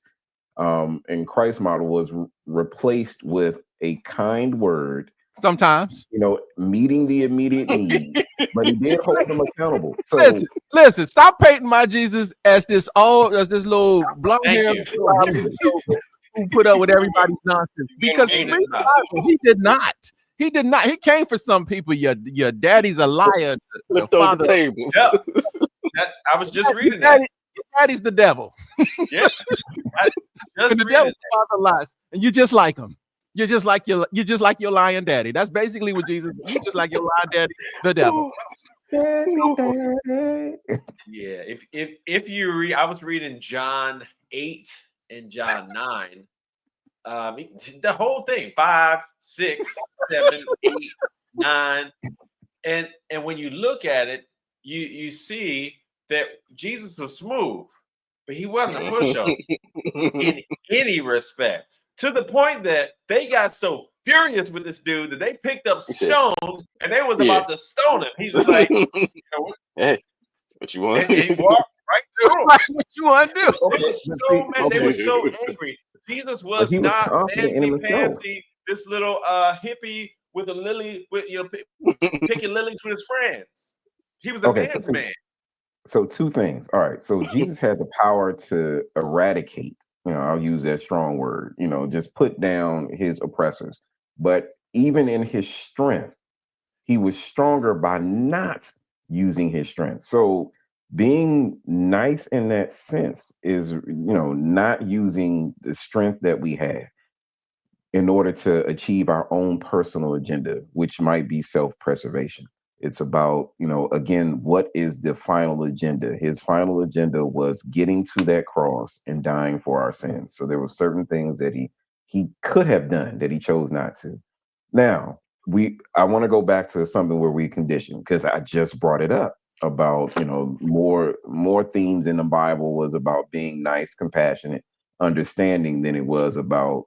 And Christ's model was replaced with a kind word, Sometimes. meeting the immediate need, but he did hold them accountable. So Listen, stop painting my Jesus as this little blonde Thank hair you. who put up with everybody's nonsense. Because made it read the up. Bible, he did not. He did not. He came for some people. Your daddy's a liar. The Flipped over father, the tables. Yeah, I was just reading your that. daddy's the devil. Yeah, I just And the reading devil's that. father lies, and you just like him. You're just like your lying daddy. That's basically what Jesus. You just like your lying daddy, the devil. Yeah, if you read, I was reading John 8 and John 9. The whole thing, 5, 6, 7, 8, 9. And when you look at it, you see that Jesus was smooth, but he wasn't a pushover in any respect. To the point that they got so furious with this dude that they picked up stones and they was about to stone him. He's just like, hey, what you want? and he walked right through him. What you want to do? They were so mad. They were so angry. Jesus was he was not confident in fancy himself. pansy, this little hippie with a lily, with picking lilies with his friends. He was a man's man. So two things. All right. So Jesus had the power to eradicate, I'll use that strong word, just put down his oppressors. But even in his strength, he was stronger by not using his strength. So being nice in that sense is, not using the strength that we have in order to achieve our own personal agenda, which might be self-preservation. It's about, again, what is the final agenda? His final agenda was getting to that cross and dying for our sins. So there were certain things that he could have done that he chose not to. Now, I want to go back to something where we conditioned, because I just brought it up about, more themes in the Bible was about being nice, compassionate, understanding than it was about,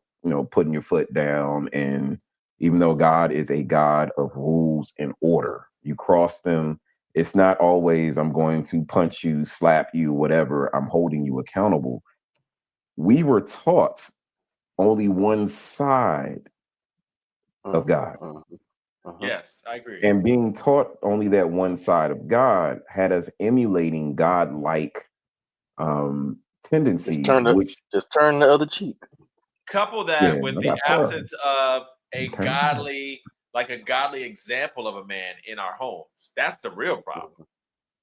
putting your foot down. And even though God is a God of rules and order, you cross them. It's not always I'm going to punch you, slap you, whatever. I'm holding you accountable. We were taught only one side of God. Yes, I agree. And being taught only that one side of God had us emulating God-like tendencies, just turn the other cheek. Couple that with the absence of a godly example of a man in our homes. That's the real problem.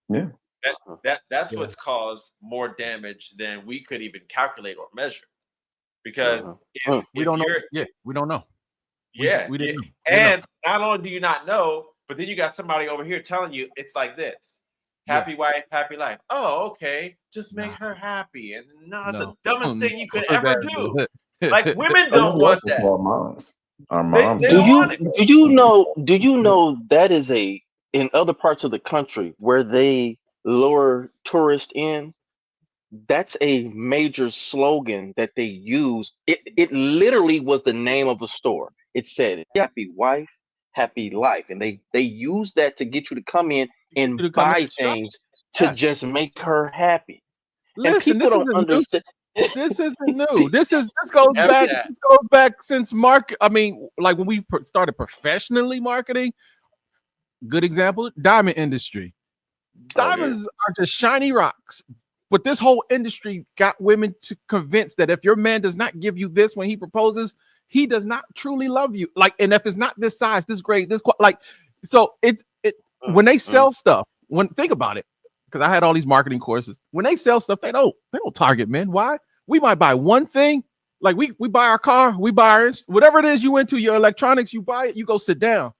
Yeah. That's what's caused more damage than we could even calculate or measure. Because we don't know. Yeah, we don't know. Yeah. We didn't know. And not only do you not know, but then you got somebody over here telling you it's like this. Happy wife, happy life. Oh, okay. Just make her happy. And it's the dumbest thing you could ever do. Like, women don't want that. Our moms. Do you know that is in other parts of the country where they lure tourists in? That's a major slogan that they use. It literally was the name of a store. It said happy wife, happy life. And they use that to get you to come in and buy things to just make her happy. Listen, and people don't understand. This isn't new. This goes back. This goes back since like when we started professionally marketing. Good example, diamond industry. Diamonds are just shiny rocks. But this whole industry got women to convinced that if your man does not give you this when he proposes, he does not truly love you. Like, and if it's not this size, this grade, so when they sell stuff, think about it, because I had all these marketing courses. When they sell stuff, they don't target men. Why? We might buy one thing, like we buy our car, we buy ours, whatever it is you into your electronics, you buy it, you go sit down.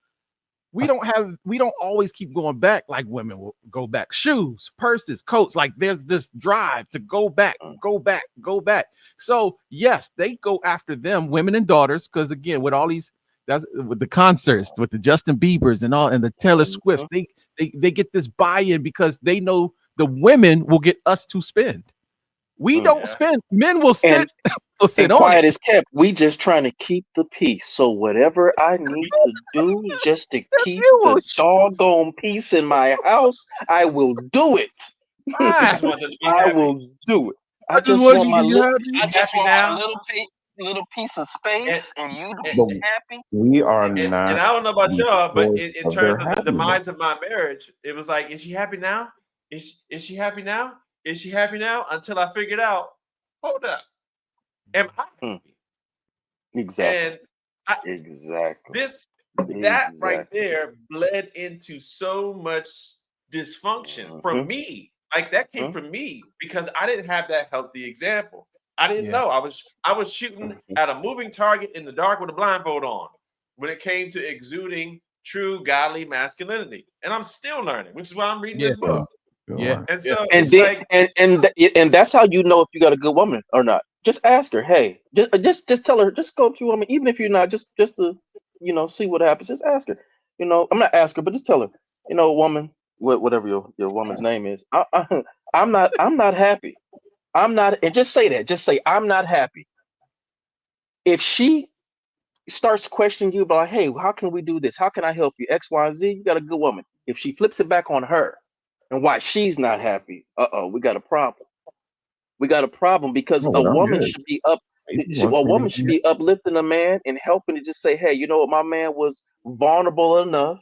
We don't always keep going back like women will go back. Shoes, purses, coats, like there's this drive to go back. So yes, they go after them, women and daughters, because again, with all these, with the concerts, with the Justin Biebers and the Taylor Swifts, they get this buy-in because they know the women will get us to spend. We don't spend. Men will sit. Will sit on quiet it. is kept. We just trying to keep the peace. So whatever I need to do just to keep the doggone peace in my house, I will do it. I will do it. I just just want want you my to be little. happy. I just happy want now? my little piece of And, space, and you to and, be But happy. we are and not I don't know about the y'all, but source in of their terms of the happiness. demise of my marriage, it was like, is she happy now? Is she happy now? Is she happy now? Until I figured out, hold up, am I Hmm. happy? Exactly. And I, Exactly. that right Exactly. there bled into so much dysfunction from Mm-hmm. me. Like that came from me because I didn't have that healthy example. I didn't Yeah. know. I was shooting at a moving target in the dark with a blindfold on when it came to exuding true godly masculinity. And I'm still learning, which is why I'm reading Yeah. this book. Yeah. And Yeah. so And it's then, like, and that's how you know if you got a good woman or not. Just ask her. Hey, just tell her. Just go to a woman, even if you're not. Just to see what happens. Just ask her. I'm not ask her, but just tell her. Woman, whatever your woman's name is. I'm not happy. I'm not. And just say that. Just say I'm not happy. If she starts questioning you about, hey, how can we do this? How can I help you? X, Y, Z. You got a good woman. If she flips it back on her and why she's not happy, we got a problem. We got a problem because No, a but I'm woman good. should be up. He A wants me to woman should hear. be uplifting a man and helping to just say, hey, you know what? My man was vulnerable enough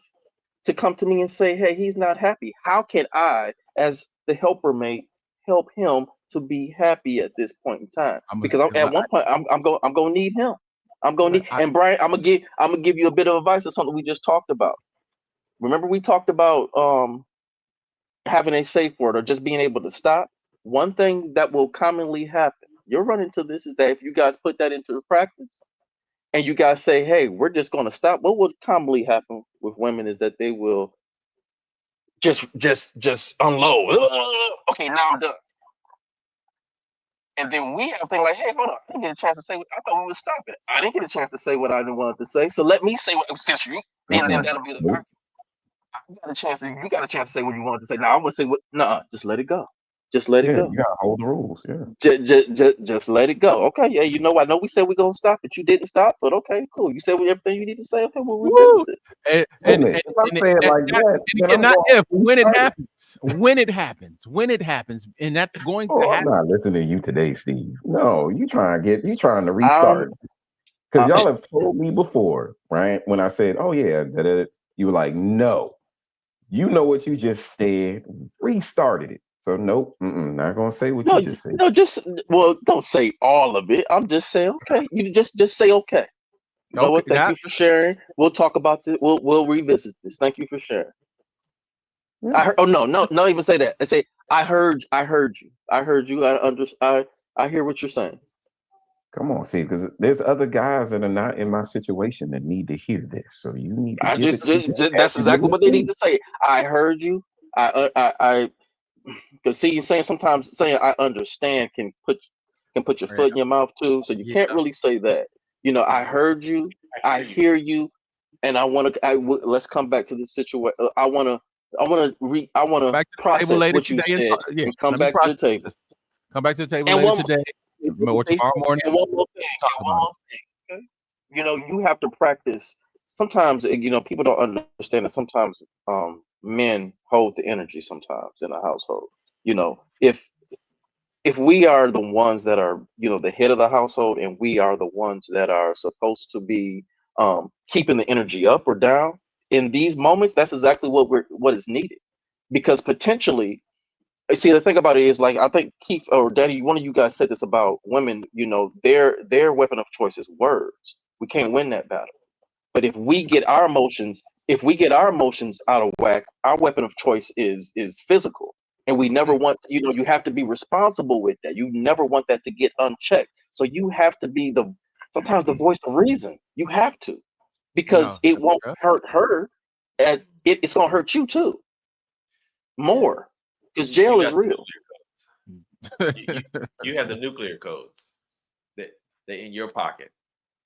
to come to me and say, hey, he's not happy. How can I, as the helper mate, help him to be happy at this point in time? Because at one point, I'm going to need him. I'm going to need. And Brian, I'm gonna give you a bit of advice on something we just talked about. Remember, we talked about having a safe word or just being able to stop. One thing that will commonly happen, you'll run into this, is that if you guys put that into practice and you guys say, hey, we're just going to stop, what would commonly happen with women is that they will just unload. Okay, now I'm done. And then we have things like, hey, hold on, I didn't get a chance to say what I thought we would stop it. I didn't get a chance to say what I didn't want to say. So let me say what since you then that'll be the Nope. argument. You got a chance to say what you wanted to say. Now I'm gonna say what just let it go. Just let it Yeah, go. you gotta hold the rules. Yeah. Just let it go. Okay, yeah, I know we said we're gonna stop it. You didn't stop, but okay, cool. You said everything you need to say. Okay, we'll revisit Woo! this. And Wait a and minute. and, If I and, say it that, like that, that, and then again, I'm not going if, to when it restart it. happens, when it happens, and that's going to Oh, I'm happen. not listening to you today, Steve. No, you trying to Um, restart. Because uh, y'all have told me before, right? When I said, oh yeah, you were like, no. You know what you just said, restarted it. So nope, not gonna say what you no, just said. no, just don't say all of it. I'm just saying, okay. You just say okay. You know Okay, what? Thank you for sharing. We'll talk about this. We'll revisit this. Thank you for sharing. Yeah. I heard. Oh no, no, not even say that. I say I heard. I heard you. I heard you. I hear what you're saying. Come on, see, because there's other guys that are not in my situation that need to hear this. So you need to I give it to them just as that's you exactly what they need receive. to say. I heard you. I because see, sometimes saying I understand can put your yeah, foot in your mouth too. So you yeah. can't really say that. I heard you. I hear you, and I want to. Let's come back to the situation. I want to Back to the table process later what you today and said talk, yeah. and come Let me back to the process table. this. Come back to the table And later one today or tomorrow morning. and one more thing. Talk And one about it. more thing. Okay? You have to practice. Sometimes people don't understand that sometimes men hold the energy sometimes in a household. If we are the ones that are the head of the household and we are the ones that are supposed to be keeping the energy up or down in these moments, that's exactly what is needed because potentially see the thing about it is like I think Keith or Daddy, one of you guys said this about women. Their weapon of choice is words. We can't win that battle. But if we get our emotions out of whack, our weapon of choice is physical. And we never want, you have to be responsible with that. You never want that to get unchecked. So you have to be sometimes the voice of reason. You have to, because No. it won't hurt her, and it's gonna hurt you too yeah, more, because you jail is got the real. nuclear codes. You have the nuclear codes that they're in your pocket.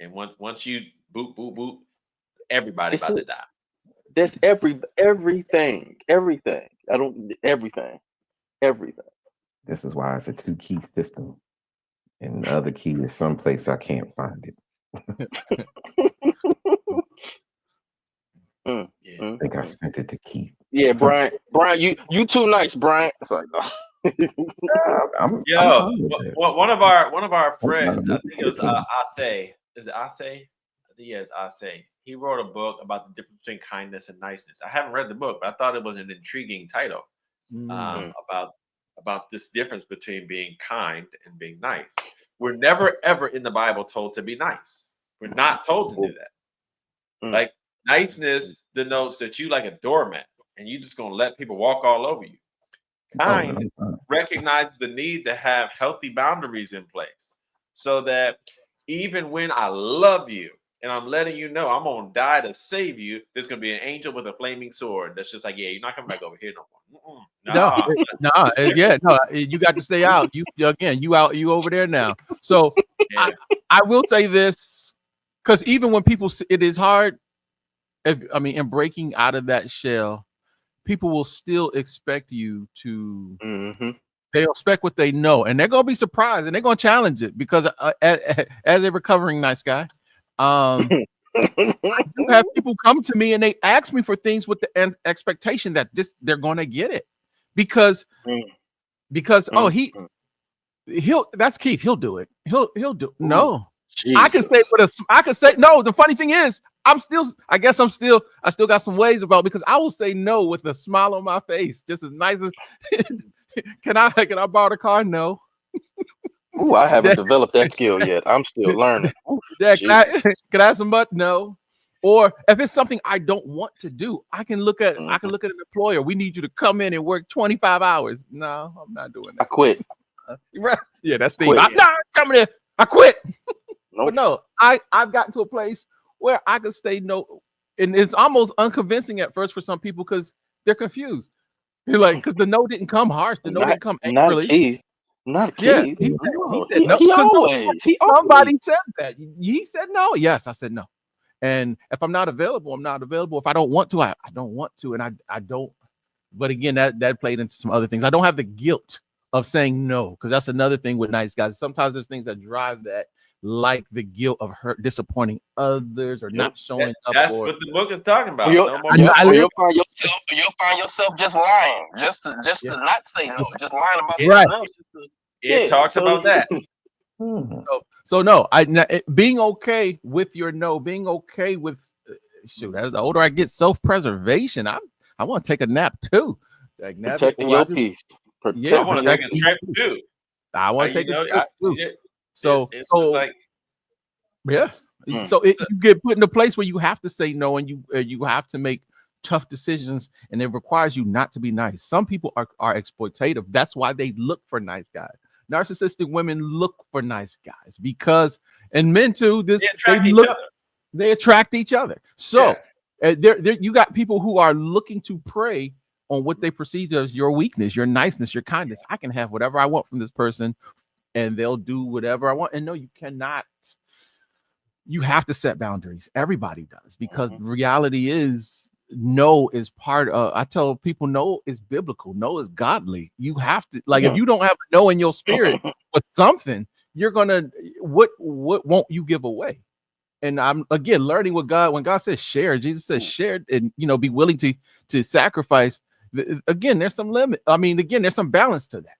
And once you boop, boop, boop, everybody It's about it. to die. That's everything. I don't everything. This is why it's a two-key system. And the other key is someplace I can't find it. Mm, Yeah. I think I sent it to Keith. Yeah, Brian, you too nice, Brian. It's like, no. I'm Yo, fine with that. one of our I'm trying friends, to I make it think to it the was kingdom. Ase. Is it Ase? I think yes, Ase. He wrote a book about the difference between kindness and niceness. I haven't read the book, but I thought it was an intriguing title Mm. about this difference between being kind and being nice. We're never ever in the Bible told to be nice. We're not told to do that. Mm. Like niceness denotes that you like a doormat and you just gonna let people walk all over you. Oh no, Kind I'm fine. recognizes the need to have healthy boundaries in place so that even when I love you and I'm letting you know I'm gonna die to save you, there's gonna be an angel with a flaming sword that's just like, yeah, you're not coming back over here no more. No, Nah, yeah, no, you got to stay out. You again, you out, you over there now. So I, yeah, I will say this, because even when people, it is hard. In breaking out of that shell, people will still expect you to. Mm-hmm. They'll expect what they know, and they're gonna be surprised, and they're gonna challenge it because as a recovering nice guy, I do have people come to me and they ask me for things with the expectation that they're gonna get it because oh he'll that's Keith, he'll do it, he'll do no. I can say Jesus. I can say no. The funny thing is, I still got some ways about, because I will say no with a smile on my face, just as nice as can I borrow the car? No. Ooh, I haven't Dad, developed that skill yet. I'm still learning. Ooh, Dad, Jesus. can I have some butt? No. Or if it's something I don't want to do, I can look at Mhm. an employer. We need you to come in and work 25 hours. No, I'm not doing I that. quit. Right. Yeah, that's Steve. Quit. I'm not coming in. I quit. Nope. But no, I've gotten to a place where I can say no, and it's almost unconvincing at first for some people because they're confused. You're like, because the no didn't come harsh, the no Not didn't come not angrily. Keith. Not Yeah, Keith. he No, said no he because always. somebody said that. He said no. Yes, I said no. And if I'm not available, I'm not available. If I don't want to, I don't want to, and I don't. But again, that played into some other things. I don't have the guilt of saying no, because that's another thing with nice guys. Sometimes there's things that drive that, like the guilt of hurt, disappointing others, or Yep. not showing up. That's Or what the book is talking Or about. you'll, No more. yep, I or live you'll find yourself just lying, just to yeah, not say no, just lying about It, right. something else. it talks So about that. Hmm. So no, being okay with your no, being okay with shoot. As the older I get, self-preservation. I want to take a nap too. Like nap it, protecting or I your just peace, I yeah, want protecting to your take a peace. trip too. I want to take a trip too. So It's just so like yeah. Mm. So you get put in a place where you have to say no, and you have to make tough decisions, and it requires you not to be nice. Some people are exploitative. That's why they look for nice guys. Narcissistic women look for nice guys because, and men too. they attract each other. They attract each other. Yeah. So there you got people who are looking to prey on what they perceive as your weakness, your niceness, your kindness. I can have whatever I want from this person, and they'll do whatever I want. And no, you cannot. You have to set boundaries. Everybody does, because Mhm. reality is no is part of. I tell people no is biblical. No is godly. You have to, like, if you don't have a no in your spirit for something, you're gonna what won't you give away? And I'm again learning what God, when God says share, Jesus says share, and be willing to sacrifice. Again, there's some limit. I mean, again, there's some balance to that.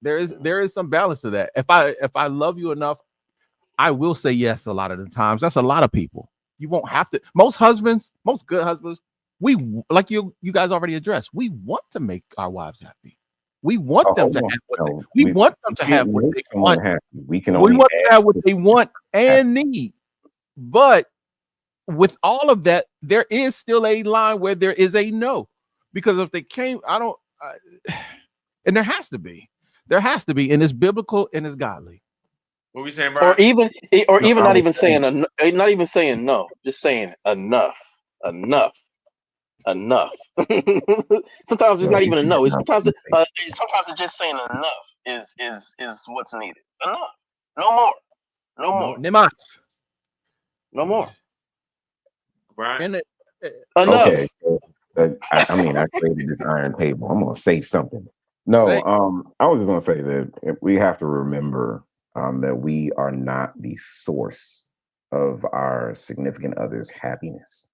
There is some balance to that. If I love you enough, I will say yes a lot of the times. That's a lot of people. You won't have to. Most husbands, most good husbands, we, like you guys already addressed, we want to make our wives happy. We want Oh, them hold to on. have what No, we want them we to can't have what make they someone want. happy. We can We only want them to ask have what them they want to be happy. and need. But with all of that, there is still a line where there is a no. Because if they came, I don't, and there has to be. There has to be, and it's biblical and it's godly. What we saying, Or Brian? even No, I not was even saying, saying not even saying no, just saying enough, enough, enough. Sometimes it's no, not you even a can't no. It's have sometimes it's just saying enough is what's needed. Enough. No more. No No, more. nemas. No more. Brian? And Enough. okay. So, I mean, I created this iron table. I'm gonna say something. No, say, I was just gonna say that we have to remember that we are not the source of our significant other's happiness.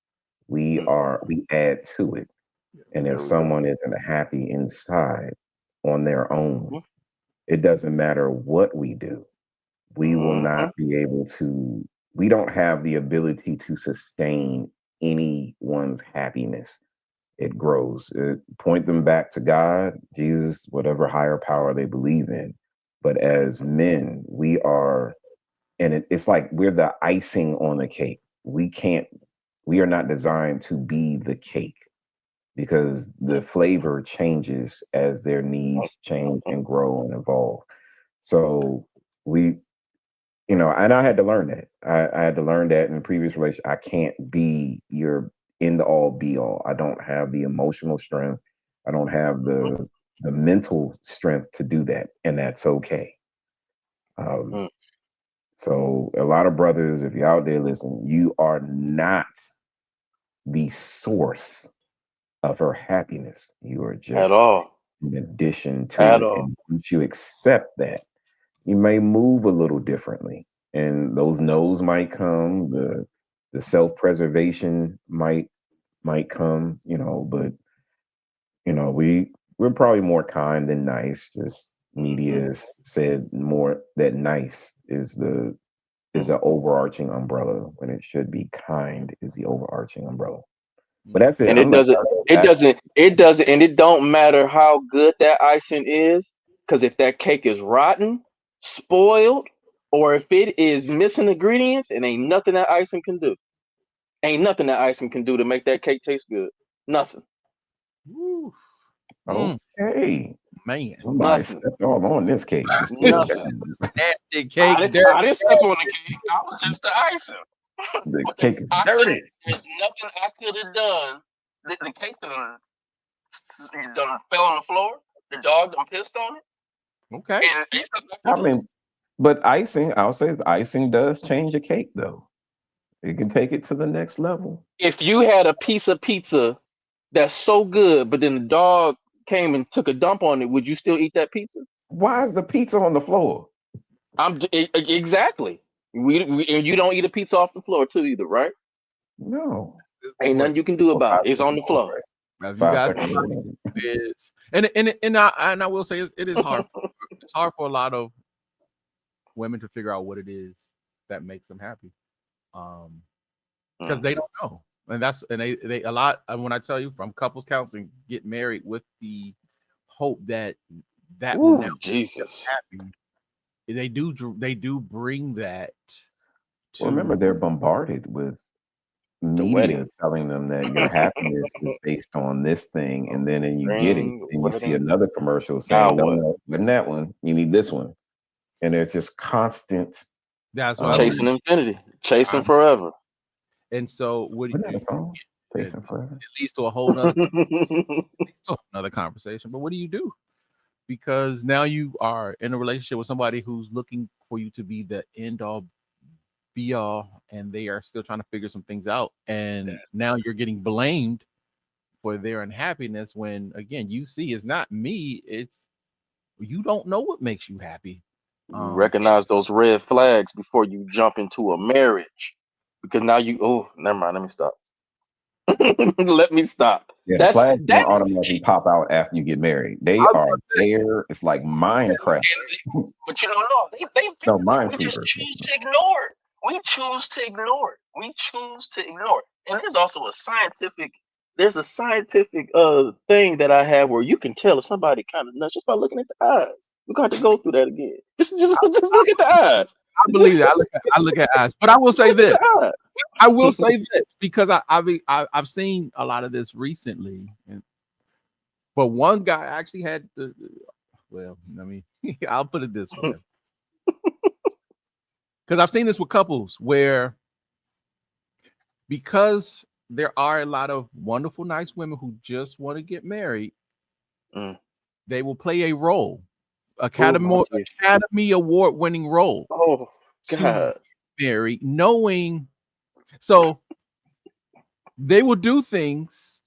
We Mm, add to it. And if there we go. someone isn't happy inside, on their own. It doesn't matter what we do. We will not be able to, we don't have the ability to sustain anyone's happiness. It grows. Point them back to God, Jesus, whatever higher power they believe in. But as men, we are, and it's like we're the icing on the cake. We are not designed to be the cake because the flavor changes as their needs change and grow and evolve. So we, and I had to learn that. I had to learn that in the previous relationship. I can't be your end all be all. I don't have the emotional strength. I don't have the mental strength to do that, and that's okay. So a lot of brothers, if you're out there listening, you are not the source of her happiness. You are At just all. in addition to At it. all. And once you accept that, you may move a little differently. And those no's might come, the self-preservation might come, but we're probably more kind than nice. Just media has said more that nice is the overarching umbrella when it should be kind is the overarching umbrella. But that's it. And I'm it doesn't, and it don't matter how good that icing is, because if that cake is rotten, spoiled, or if it is missing ingredients, and ain't nothing that icing can do. Ain't nothing that icing can do to make that cake taste good. Nothing. Woo. Okay. Man. Somebody Nothing. stepped all on this cake. Nothing. Nasty cake. I didn't step on the cake. I was just the icing. The But cake is dirty. there's nothing I could have done. The cake done fell on the floor. The dog done pissed on it. Okay. And it's I mean, but icing, I'll say icing does change a cake though. It can take it to the next level. if you had a piece of pizza that's so good, but then the dog came and took a dump on it, would you still eat that pizza? Why is the pizza on the floor? Exactly. And you don't eat a pizza off the floor too either, right? No. Ain't nothing you can do about it. It's on the floor. Now, if you 5 guys seconds. is and I will say it is hard. It's hard for a lot of women to figure out what it is that makes them happy, because they don't know, and they a lot. And when I tell you from couples counseling, get married with the hope that will now Jesus. make them happy. They do bring that. Well, remember, they're bombarded with media telling them that your happiness is based on this thing, and then you get it, and you see another commercial saying, "No, wasn't that one? You need this one," and there's just constant. That's why chasing infinity, chasing forever. And so, what do you? Chasing forever. It leads to a whole another conversation. But what do you do? Because now you are in a relationship with somebody who's looking for you to be the end all be all, and they are still trying to figure some things out. And now you're getting blamed for their unhappiness when, again, you see it's not me, it's you don't know what makes you happy. Recognize those red flags before you jump into a marriage, because now never mind. Let me stop. Let me stop. Yeah, the flags don't automatically pop out after you get married. They are there. It's like Minecraft. But you don't know. We just choose to ignore it. We choose to ignore it. And there's also a scientific thing that I have where you can tell if somebody kind of nuts just by looking at the eyes. We're going to have to go through that again. Just look at the eyes. I believe that. I look at eyes. But I will say this. I will say this because I've seen a lot of this recently. But one guy actually had I'll put it this way. Because I've seen this with couples where, because there are a lot of wonderful, nice women who just want to get married, they will play a role, Academy Award winning role. Oh, God. Married, knowing, so they will do things.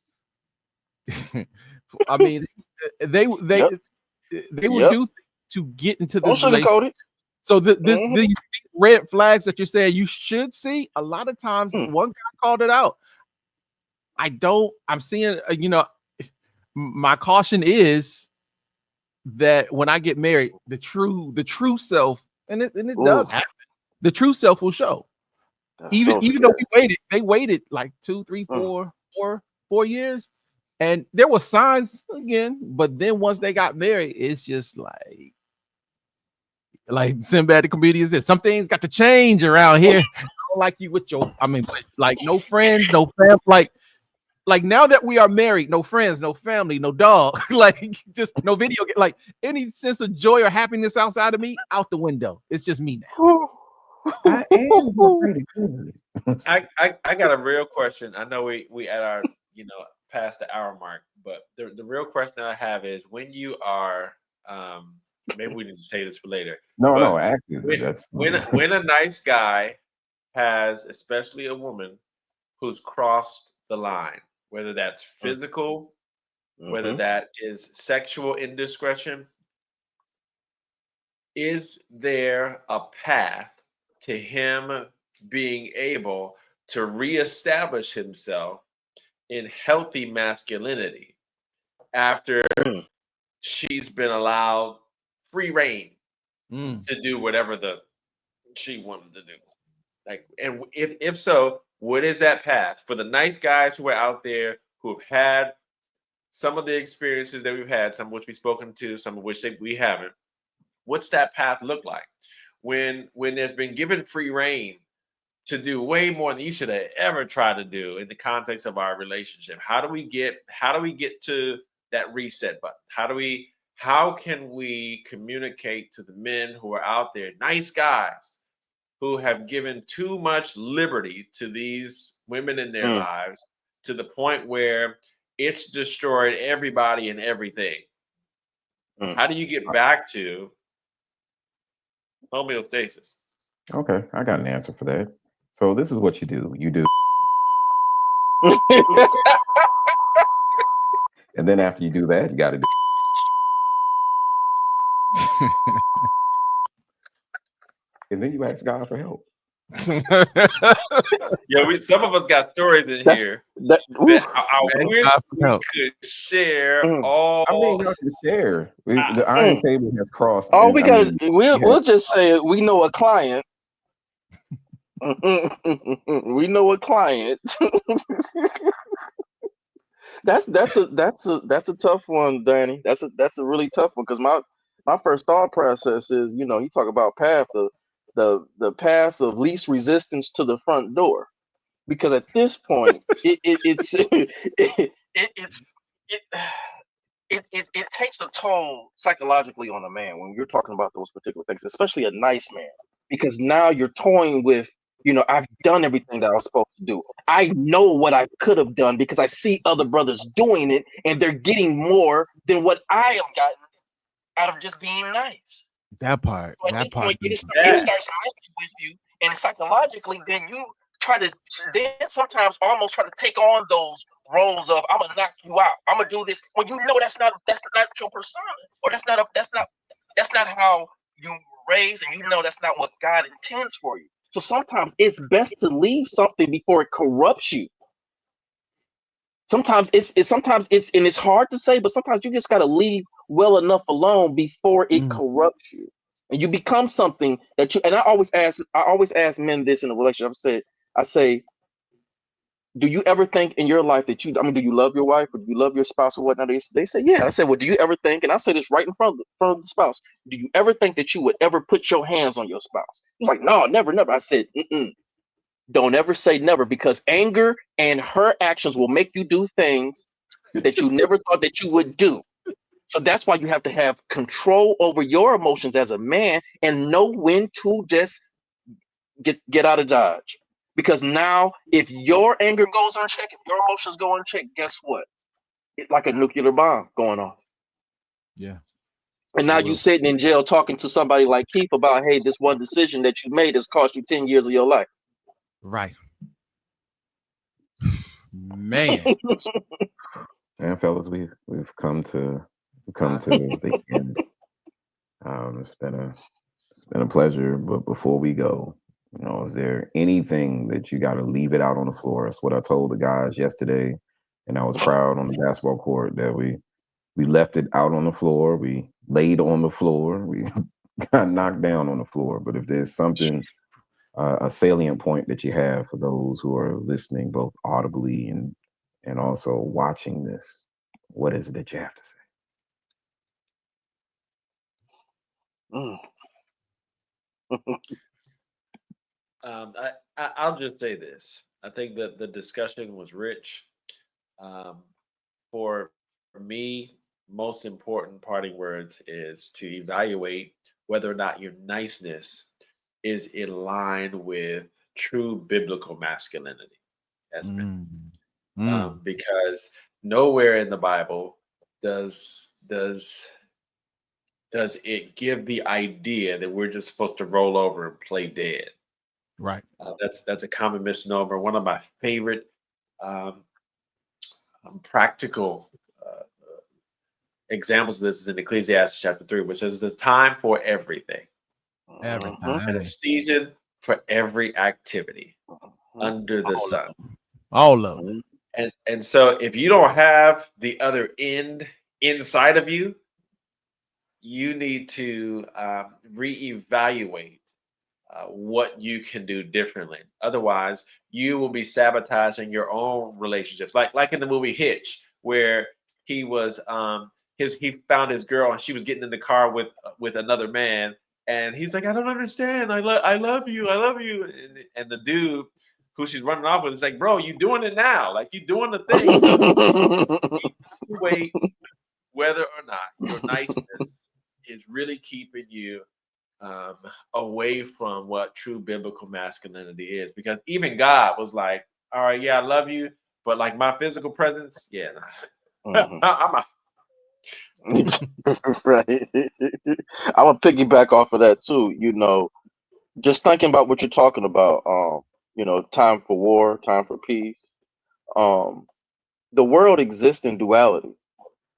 I mean, they will do things to get into this relationship. So these red flags that you're saying you should see, a lot of times one guy called it out. I'm seeing, my caution is that when I get married, the true self, and it does Ooh, happen. The true self will show. that's Even so even though scary. they waited like 2, 3, Mm, 4 years, and there were signs again. But then once they got married, it's just like Sinbad the comedian said, some things got to change around here. I don't like you with your, I mean, like no friends, no fam, like now that we are married, no friends, no family, no dog, like just no video, like any sense of joy or happiness outside of me out the window. It's just me now. I am doing pretty good. I got a real question. I know we at our past the hour mark, but the real question I have is when you are maybe we need to say this for later, No, but actually, that's when a nice guy has, especially a woman who's crossed the line, whether that's physical, whether mhm. that is sexual indiscretion, is there a path to him being able to reestablish himself in healthy masculinity after Mm, she's been allowed free reign Mm. to do whatever she wanted to do? Like, and if so, what is that path for the nice guys who are out there who have had some of the experiences that we've had, some of which we've spoken to, some of which we haven't? What's that path look like when there's been given free reign to do way more than you should have ever tried to do in the context of our relationship? How do we get to that reset button? How can we communicate to the men who are out there, nice guys who have given too much liberty to these women in their mm, lives to the point where it's destroyed everybody and everything? mm. How do you get back to homeostasis? okay. I got an answer for that. So this is what you do. You do, and then after you do that, you got to do, and then you ask God for help. Yeah, some of us got stories in That's here that. Ooh, that I Thank wish God for we help. could share mm, I mean, all. y'all can share. I, The iron mm. table has crossed, All and we I gotta mean, we'll we have. we'll just say we know a client. We know a client. That's a tough one, Danny. That's a really tough one because my first thought process is, you talk about path, the path of least resistance to the front door, because at this point it's it's it, it takes a toll psychologically on a man when you're talking about those particular things, especially a nice man, because now you're toying with, I've done everything that I was supposed to do. I know what I could have done because I see other brothers doing it and they're getting more than what I have gotten out of just being nice. That part. So at this That part. point, it that starts messing with you, and psychologically, then you try to then sometimes almost try to take on those roles of I'm gonna knock you out, I'm gonna do this when you know that's not your persona, or that's not how you were raised, and you know that's not what God intends for you. So sometimes it's best to leave something before it corrupts you. Sometimes it's and it's hard to say, but sometimes you just gotta leave well enough alone before it Mm. corrupts you, and you become something that you. And I always ask men this in a relationship. I say, do you ever think in your life that I mean, do you love your wife or do you love your spouse or whatnot? They say, yeah. I say, well, do you ever think? And I say this right in front of the spouse. Do you ever think that you would ever put your hands on your spouse? He's like, no, never, never. I said, mm-mm. Don't ever say never, because anger and her actions will make you do things that you never thought that you would do. So that's why you have to have control over your emotions as a man and know when to just get out of dodge. Because now, if your anger goes unchecked, if your emotions go unchecked, guess what? It's like a nuclear bomb going off. Yeah. And It now you will. sitting in jail talking to somebody like Keith about, hey, this one decision that you made has cost you 10 years of your life. Right. Man. And fellas, we've come to the end. It's been a pleasure. But before we go, is there anything that you got to leave it out on the floor? That's what I told the guys yesterday, and I was proud on the basketball court that we We left it out on the floor. We laid on the floor. We got knocked down on the floor. But if there's something, a salient point that you have for those who are listening, both audibly and also watching this, what is it that you have to say? Mm. I'll just say this. I think that the discussion was rich. For me, most important parting words is to evaluate whether or not your niceness is in line with true biblical masculinity as men. Because nowhere in the Bible does does it give the idea that we're just supposed to roll over and play dead. Right. That's a common misnomer. One of my favorite um, practical examples of this is in Ecclesiastes chapter 3, which says, "The time for everything, Everything. and a season for every activity under the All sun." of them. All of them. And so, if you don't have the other end inside of you, you need to reevaluate what you can do differently. Otherwise, you will be sabotaging your own relationships. Like in the movie Hitch, where he was he found his girl and she was getting in the car with another man, and he's like, "I don't understand. I love you. I love you." And the dude who she's running off with is like, "Bro, you doing it now. Like you doing the thing." So wait whether or not your niceness is really keeping you away from what true biblical masculinity is. Because even God was like, "All right, yeah, I love you, but like my physical presence, yeah, nah. I'm a." Right. I would piggyback off of that too. Just thinking about what you're talking about. Time for war, time for peace. Um, the world exists in duality.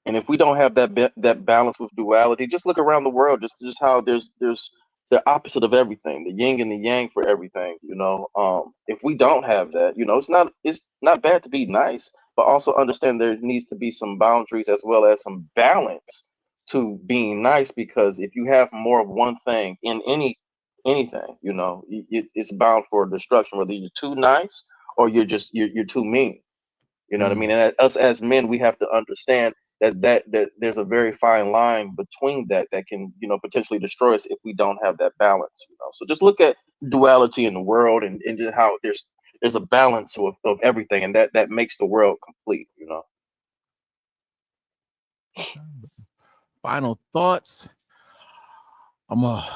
And if we don't have that balance with duality, just look around the world, just how there's the opposite of everything, the yin and the yang for everything. If we don't have that, it's not bad to be nice, but also understand there needs to be some boundaries as well as some balance to being nice. Because if you have more of one thing in anything, it's bound for destruction. Whether you're too nice or you're too mean. You know what I mean? And us as men, we have to understand that there's a very fine line between that can potentially destroy us if we don't have that balance. So just look at duality in the world and just how there's a balance of everything, and that makes the world complete. Final thoughts. I'm gonna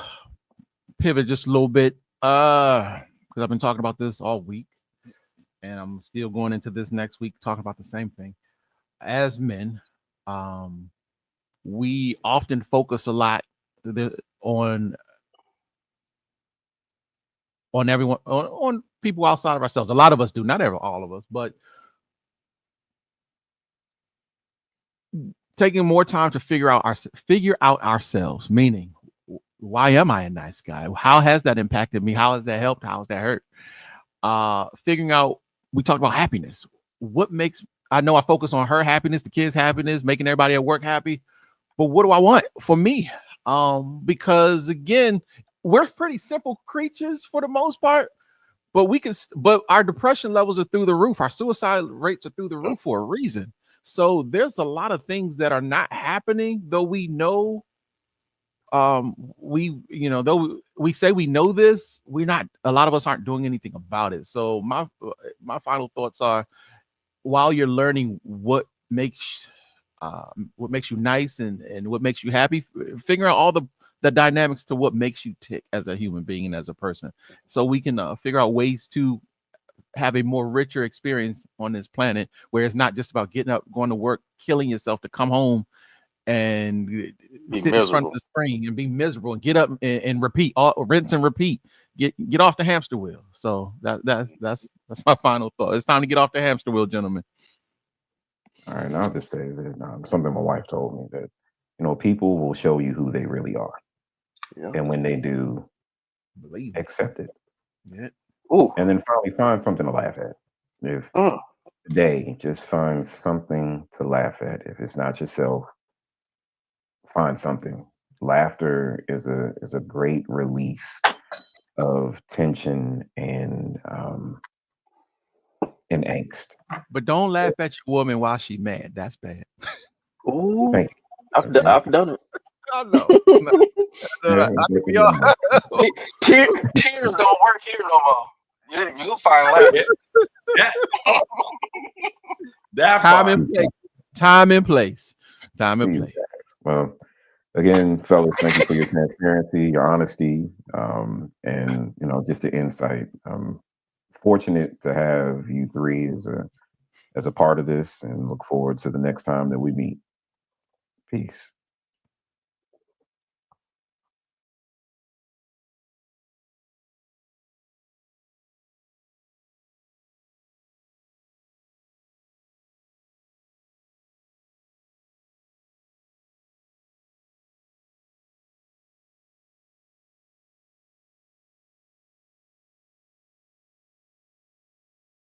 pivot just a little bit because I've been talking about this all week, and I'm still going into this next week talking about the same thing. As men, we often focus a lot on everyone, on people outside of ourselves. A lot of us do, not all of us, but taking more time to figure out ourselves. Meaning, why am I a nice guy? How has that impacted me? How has that helped? How has that hurt? Figuring out. We talked about happiness. What makes I know I focus on her happiness, the kids' happiness, making everybody at work happy. But what do I want for me? Because again, we're pretty simple creatures for the most part, but our depression levels are through the roof. Our suicide rates are through the roof for a reason. So there's a lot of things that are not happening, though we know though we say we know this, we're not, a lot of us aren't doing anything about it. So my final thoughts are, while you're learning what makes you nice and what makes you happy, figure out all the dynamics to what makes you tick as a human being and as a person, so we can figure out ways to have a more richer experience on this planet, where it's not just about getting up, going to work, killing yourself to come home and sit in front of the screen and be miserable, and get up and repeat, rinse and repeat, get off the hamster wheel. So that's my final thought. It's time to get off the hamster wheel, gentlemen. All right, and I'll just say that something my wife told me, that people will show you who they really are, and when they do, Believe accept it, Ooh. and then finally find something to laugh at. If today, just find something to laugh at. If it's not yourself, find something. Laughter is a great release of tension and angst. But don't laugh at your woman while she's mad. That's bad. Ooh, Thank you. I've done it. I know. Tears don't work here no more. You'll find laughter. Yeah. That Time part. and place. Time and place. Time and place. Well, again, fellas, thank you for your transparency, your honesty, and just the insight. I'm fortunate to have you three as a part of this, and look forward to the next time that we meet. Peace.